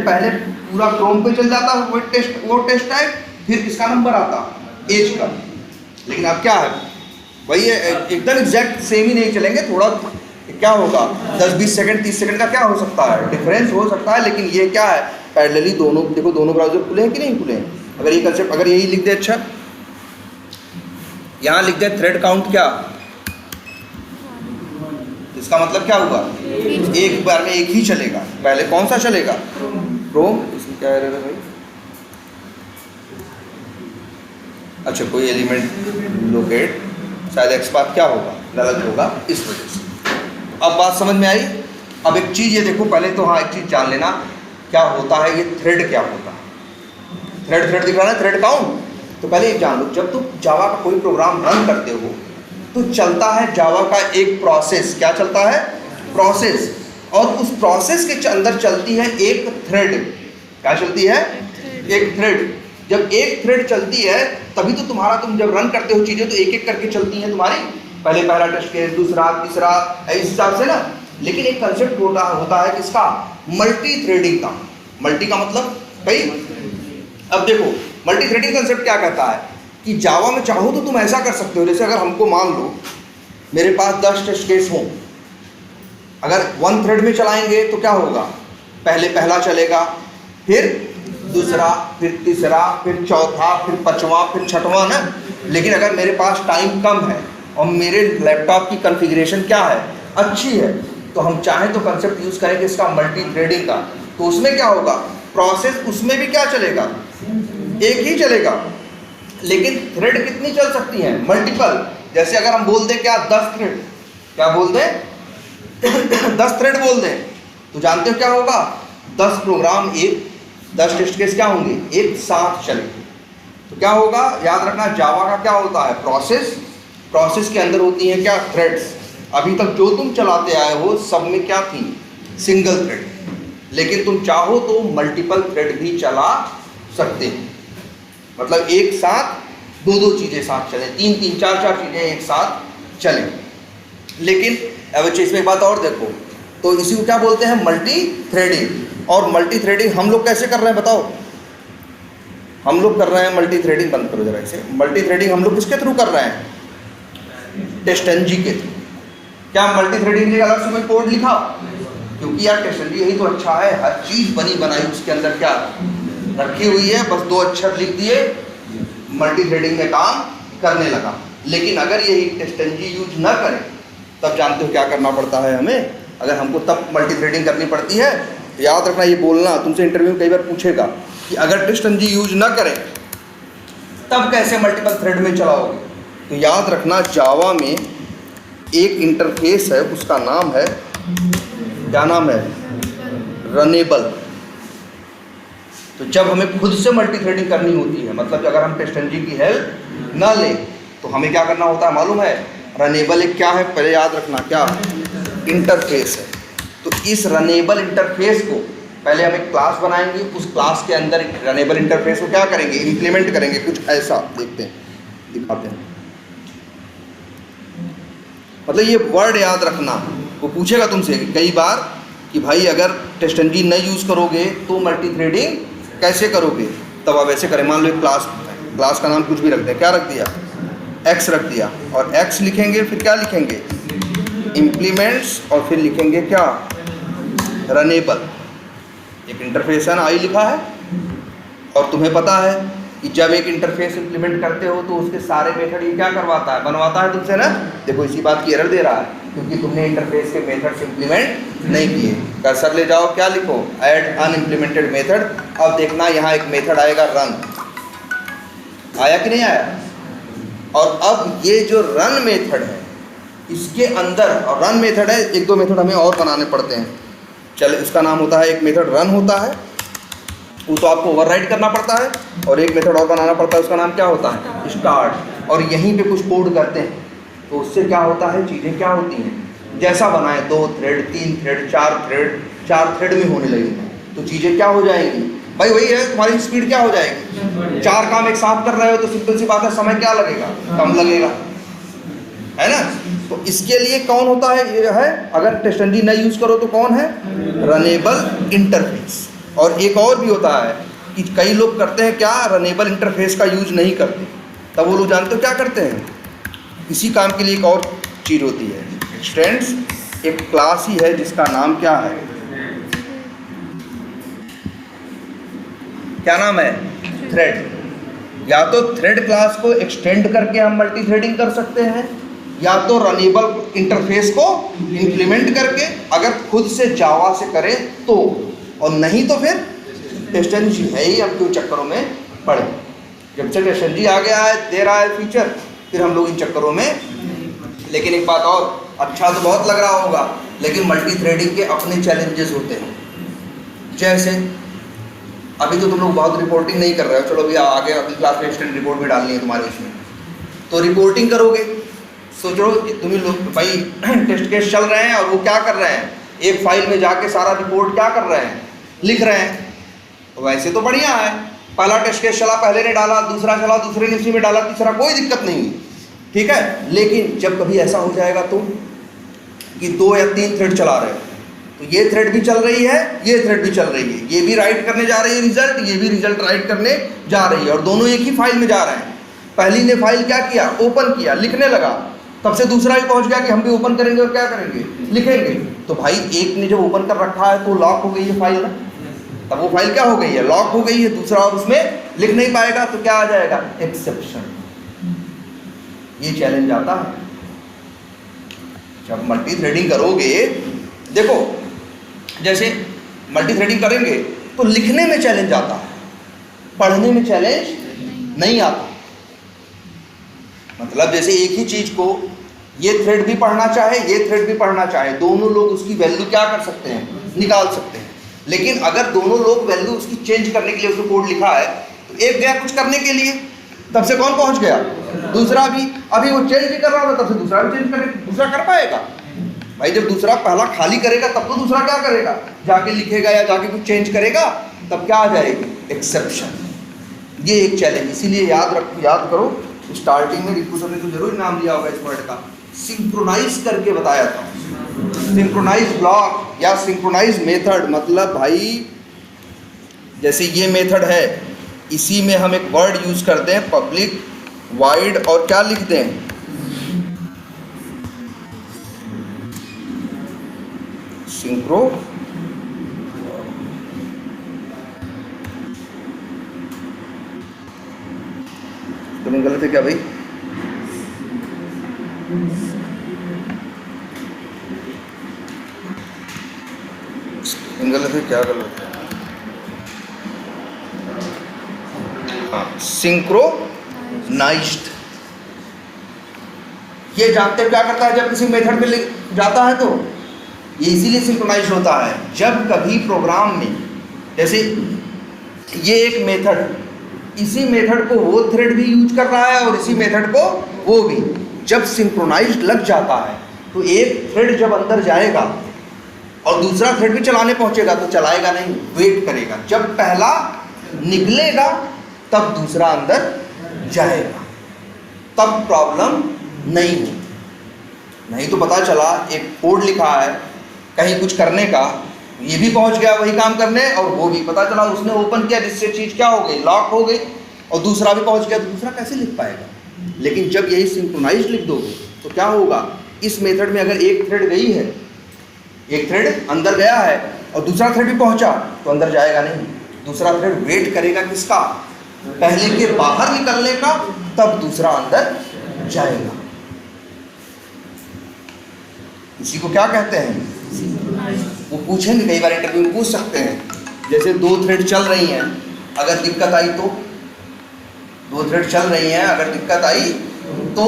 पूरा क्रोम पे चल जाता वो टेस्ट टैग, फिर किसका नंबर आता, एज का। लेकिन अब क्या है भाई, ये एकदम एग्जैक्ट सेम ही नहीं चलेंगे, थोड़ा क्या होगा, 10-20 सेकंड 30 सेकंड का क्या हो सकता है, डिफरेंस हो सकता है। लेकिन ये क्या है, पैरेलली दोनों, देखो दोनों ब्राउजर खुले हैं कि नहीं खुले हैं। अगर ये कंसेप्ट, अगर यही लिख दे, अच्छा यहाँ लिख दे थ्रेड काउंट क्या, इसका मतलब क्या हुआ, एक बार में एक ही चलेगा। पहले कौन सा चलेगा, क्रोम, इसमें क्या एरर है भाई, अच्छा कोई एलिमेंट लोकेट, शायद एक्स बार क्या होगा, गलत होगा, इस वजह से। अब बात समझ में आई। अब एक चीज़ ये देखो, पहले तो हाँ एक चीज़ जान लेना, क्या होता है ये थ्रेड, क्या होता है, थ्रेड दिख रहा है, थ्रेड काउंट। तो पहले ये जान लो, जब तुम जावा का कोई प्रोग्राम रन करते हो तो चलता है जावा का एक प्रोसेस। क्या चलता है? प्रोसेस। और उस प्रोसेस के अंदर चलती है एक थ्रेड। क्या चलती है? एक थ्रेड। जब एक थ्रेड चलती है तभी तो तुम जब रन करते हो चीज़ें तो एक एक करके चलती हैं तुम्हारी, पहले पहला टेस्ट केस, दूसरा, तीसरा, इस हिसाब से ना। लेकिन एक कंसेप्ट होता है किसका? मल्टी थ्रेडिंग का। मल्टी का मतलब भाई, अब देखो मल्टी थ्रेडिंग कंसेप्ट क्या कहता है कि जावा में चाहो तो तुम ऐसा कर सकते हो, जैसे अगर हमको मान लो मेरे पास 10 टेस्ट केस हों, अगर वन थ्रेड में चलाएंगे तो क्या होगा? पहले पहला चलेगा, फिर दूसरा, फिर तीसरा, फिर चौथा, फिर पांचवा, फिर छठवां ना। लेकिन अगर मेरे पास टाइम कम है और मेरे लैपटॉप की कॉन्फ़िगरेशन क्या है? अच्छी है, तो हम चाहें तो कंसेप्ट यूज़ करेंगे इसका मल्टी थ्रेडिंग का। तो उसमें क्या होगा? प्रोसेस उसमें भी क्या चलेगा? एक ही चलेगा, लेकिन थ्रेड कितनी चल सकती हैं? मल्टीपल। जैसे अगर हम बोल दें क्या 10 थ्रेड, क्या बोल दें 10 थ्रेड बोल दें, तो जानते हो क्या होगा? 10 प्रोग्राम, 10 टेस्ट केस क्या होंगे? एक साथ चलेंगे। तो क्या होगा? याद रखना, जावा का क्या होता है? प्रोसेस। प्रोसेस के अंदर होती हैं क्या? थ्रेड्स। अभी तक जो तुम चलाते आए हो सब में क्या थी? Single thread. लेकिन तुम चाहो तो मल्टीपल थ्रेड भी चला सकते हो, मतलब एक साथ दो चीज़ें साथ चलें, तीन, चार चीज़ें एक साथ चलें। लेकिन अब इसमें एक बात और देखो, तो इसी को क्या बोलते हैं? Multi threading. और मल्टी थ्रेडिंग हम लोग कैसे कर रहे हैं बताओ? हम लोग कर रहे हैं मल्टी थ्रेडिंग, बंद करो जरा इसे। मल्टी थ्रेडिंग हम लोग किसके थ्रू कर रहे हैं? टेस्टनजी के थ्रू। क्या मल्टी थ्रेडिंग के अलग से कोई कोड लिखा? क्योंकि यार टेस्टनजी यही तो अच्छा है, हर चीज़ बनी बनाई उसके अंदर क्या रखी हुई है, बस 2 अक्षर लिख दिए, मल्टी थ्रेडिंग में काम करने लगा। लेकिन अगर यही टेस्टनजी यूज न करें तब जानते हो क्या करना पड़ता है हमें? अगर हमको तब मल्टी थ्रेडिंग करनी पड़ती है, याद रखना, ये बोलना तुमसे इंटरव्यू में कई बार पूछेगा कि अगर टेस्टनजी यूज न करें तब कैसे मल्टीपल थ्रेड में चलाओगे? तो याद रखना, जावा में एक इंटरफेस है, उसका नाम है, क्या नाम है? रनेबल। तो जब हमें खुद से मल्टी थ्रेडिंग करनी होती है, मतलब अगर हम टेस्टनजी की हेल्प ना लें तो हमें क्या करना होता है मालूम है? रनेबल एक क्या है? पहले याद रखना, क्या इंटरफेस है। तो इस रनेबल इंटरफेस को पहले हम एक क्लास बनाएंगे, उस क्लास के अंदर रनेबल इंटरफेस को क्या करेंगे? इंप्लीमेंट करेंगे। कुछ ऐसा देखते हैं, दिखाते हैं। मतलब ये वर्ड याद रखना, वो पूछेगा तुमसे कई बार कि भाई अगर टेस्टनजी नहीं यूज़ करोगे तो मल्टी थ्रेडिंग कैसे करोगे? तब आप ऐसे करें, मान लो एक क्लास का नाम कुछ भी रख दें। क्या रख दिया? एक्स रख दिया, और एक्स लिखेंगे, फिर क्या लिखेंगे? इम्प्लीमेंट्स, और फिर लिखेंगे क्या? रनेबल। एक इंटरफेस है ना, आई लिखा है। और तुम्हें पता है कि जब एक इंटरफेस इंप्लीमेंट करते हो तो उसके सारे मेथड ये क्या करवाता है? बनवाता है तुमसे ना। देखो इसी बात की एरर दे रहा है क्योंकि तुमने इंटरफेस के मेथड्स इंप्लीमेंट नहीं किए। कर्सर ले जाओ, क्या लिखो? Add unimplemented method. अब देखना यहाँ एक मेथड आएगा रन। आया कि नहीं आया? और अब ये जो रन मेथड है इसके अंदर, और रन मेथड है, 1-2 मेथड हमें और बनाने पड़ते हैं। चल, इसका नाम होता है, एक मेथड रन होता है, वो तो आपको ओवरराइड करना पड़ता है, और एक मेथड और बनाना पड़ता है, उसका नाम क्या होता है? स्टार्ट। और यहीं पे कुछ कोड करते हैं तो उससे क्या होता है? चीज़ें क्या होती हैं? जैसा बनाए 2 थ्रेड, 3 थ्रेड, 4 थ्रेड में होने लगेंगे तो चीज़ें क्या हो जाएंगी? भाई वही है, तुम्हारी स्पीड क्या हो जाएगी? 4 काम एक साथ कर रहे हो तो सिंपल सी बात है, समय क्या लगेगा? कम लगेगा, है ना। तो इसके लिए कौन होता है? ये है, अगर टेस्टनजी नहीं यूज़ करो तो कौन है? Runnable interface. और एक और भी होता है कि कई लोग करते हैं क्या? रनेबल इंटरफेस का यूज़ नहीं करते। तब वो लोग जानते हो क्या करते हैं? इसी काम के लिए एक और चीज़ होती है, एक्सटेंड्स। एक क्लास ही है जिसका नाम क्या है? क्या नाम है? थ्रेड। या तो थ्रेड क्लास को एक्सटेंड करके हम मल्टी थ्रेडिंग कर सकते हैं, या तो रनेबल इंटरफेस को इंप्लीमेंट करके, अगर खुद से जावा से करें तो, और नहीं तो फिर टेस्टनजी है ही, हम क्यों चक्करों में पड़े। जब से टेस्टनजी आ गया है, दे रहा है फीचर, फिर हम लोग इन चक्करों में। लेकिन एक बात और, अच्छा तो बहुत लग रहा होगा, लेकिन मल्टी थ्रेडिंग के अपने चैलेंजेस होते हैं। जैसे अभी तो तुम लोग बहुत रिपोर्टिंग नहीं कर रहे हो, चलो अभी आगे अगली क्लास में एक्सटेंड रिपोर्ट भी डालनी है तुम्हारे उसमें, तो रिपोर्टिंग करोगे, सोचो तुम्हें लोग भाई टेस्ट केस चल रहे हैं और वो क्या कर रहे हैं, एक फाइल में जाके सारा रिपोर्ट क्या कर रहे हैं, लिख रहे हैं। तो वैसे तो बढ़िया है, पहला टेस्ट केस चला, पहले ने डाला, दूसरा चला, दूसरे ने उसी में डाला, तीसरा, कोई दिक्कत नहीं है, ठीक है। लेकिन जब कभी ऐसा हो जाएगा तो कि 2 या 3 थ्रेड चला रहे हैं, तो ये थ्रेड भी चल रही है, ये थ्रेड भी चल रही है, ये भी राइट करने जा रही है रिजल्ट, ये भी रिजल्ट राइट करने जा रही है, और दोनों एक ही फाइल में जा रहे हैं। पहली ने फाइल क्या किया, ओपन किया, लिखने लगा, तब से दूसरा भी पहुंच गया कि हम भी ओपन करेंगे और क्या करेंगे, लिखेंगे। तो भाई एक ने जब ओपन कर रखा है तो लॉक हो गई है फाइल ना, तब वो फाइल क्या हो गई है, लॉक हो गई है, दूसरा और उसमें लिख नहीं पाएगा, तो क्या आ जाएगा, एक्सेप्शन। ये चैलेंज आता है जब मल्टी थ्रेडिंग करोगे। देखो जैसे मल्टी थ्रेडिंग करेंगे तो लिखने में चैलेंज आता है, पढ़ने में चैलेंज नहीं आता। मतलब जैसे एक ही चीज को ये थ्रेड भी पढ़ना चाहे, ये थ्रेड भी पढ़ना चाहे, दोनों लोग उसकी वैल्यू क्या कर सकते हैं, निकाल सकते हैं। लेकिन अगर दोनों लोग वैल्यू उसकी चेंज करने के लिए उसको कोड लिखा है, तो एक गया कुछ करने के लिए, तब से कौन पहुंच गया, दूसरा भी। अभी वो चेंज भी कर रहा था, तब से दूसरा भी चेंज करे, दूसरा कर पाएगा भाई। जब दूसरा पहला खाली करेगा तब तो दूसरा क्या करेगा, जाके लिखेगा या जाके कुछ चेंज करेगा, तब क्या आ जाएगी, एक्सेप्शन। ये एक चैलेंज, इसीलिए याद करो, स्टार्टिंग में रिक्रूटर ने तो जरूर नाम लिया होगा इस वर्ड का, सिंक्रोनाइज करके बताया था। सिंक्रोनाइज ब्लॉक या सिंक्रोनाइज मेथड, मतलब भाई जैसे ये मेथड है, इसी में हम एक वर्ड यूज करते हैं पब्लिक वाइड, और क्या लिखते हैं, सिंक्रो तुम्हें गलत है क्या भाई, गलत है क्या, गलत है, हाँ, सिंक्रोनाइज्ड। ये जानते हो क्या करता है, जब किसी मेथड पे जाता है तो ये इसीलिए सिंक्रोनाइज्ड होता है। जब कभी प्रोग्राम में, जैसे ये एक मेथड, इसी मेथड को वो थ्रेड भी यूज कर रहा है और इसी मेथड को वो भी, जब सिंक्रोनाइज्ड लग जाता है तो एक थ्रेड जब अंदर जाएगा और दूसरा थ्रेड भी चलाने पहुंचेगा तो चलाएगा नहीं, वेट करेगा, जब पहला निकलेगा तब दूसरा अंदर जाएगा, तब प्रॉब्लम नहीं हो। नहीं तो पता चला एक कोड लिखा है कहीं कुछ करने का, ये भी पहुंच गया वही काम करने और वो भी, पता चला उसने ओपन किया जिससे चीज़ क्या हो गई, लॉक हो गई, और दूसरा भी पहुंच गया, तो दूसरा कैसे लिख पाएगा। लेकिन जब यही सिंक्रोनाइज्ड लिख दोगे तो क्या होगा, इस मेथड में अगर एक थ्रेड गई है, एक थ्रेड अंदर गया है और दूसरा थ्रेड भी पहुंचा, तो अंदर जाएगा नहीं, दूसरा थ्रेड वेट करेगा किसका, पहले के बाहर निकलने का, तब दूसरा अंदर जाएगा। इसी को क्या कहते हैं, वो पूछेंगे कई बार इंटरव्यू में पूछ सकते हैं, जैसे 2 थ्रेड चल रही हैं, अगर दिक्कत आई तो, 2 थ्रेड चल रही हैं अगर दिक्कत आई तो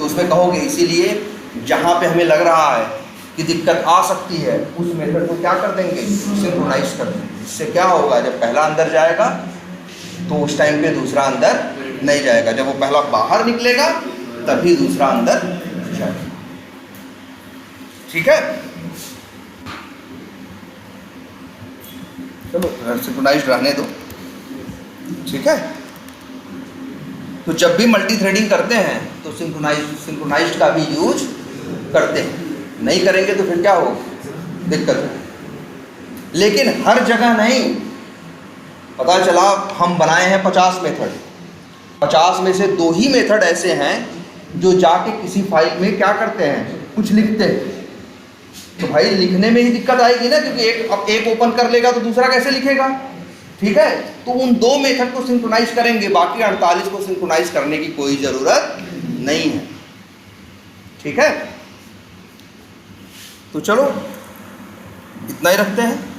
उसमें कहोगे, इसीलिए जहाँ पे हमें लग रहा है कि दिक्कत आ सकती है उस मेथड को क्या कर देंगे, सिंक्रोनाइज कर देंगे। इससे क्या होगा, जब पहला अंदर जाएगा तो उस टाइम पे दूसरा अंदर नहीं जाएगा, जब वो पहला बाहर निकलेगा तभी दूसरा अंदर जाएगा। ठीक है, चलो सिंक्रोनाइज्ड रहने दो, ठीक है। तो जब भी मल्टी थ्रेडिंग करते हैं तो सिंक्रोनाइज्ड का भी यूज करते हैं, नहीं करेंगे तो फिर क्या हो, दिक्कत हो। लेकिन हर जगह नहीं, पता चला हम बनाए हैं 50 मेथड, 50 में से 2 ही मेथड ऐसे हैं जो जाके किसी फाइल में क्या करते हैं, कुछ लिखते हैं, तो भाई लिखने में ही दिक्कत आएगी ना, क्योंकि एक ओपन कर लेगा तो दूसरा कैसे लिखेगा, ठीक है। तो उन 2 मेथड को सिंक्रोनाइज करेंगे, बाकी 48 को सिंक्रोनाइज करने की कोई ज़रूरत नहीं है, ठीक है। तो चलो इतना ही रखते हैं।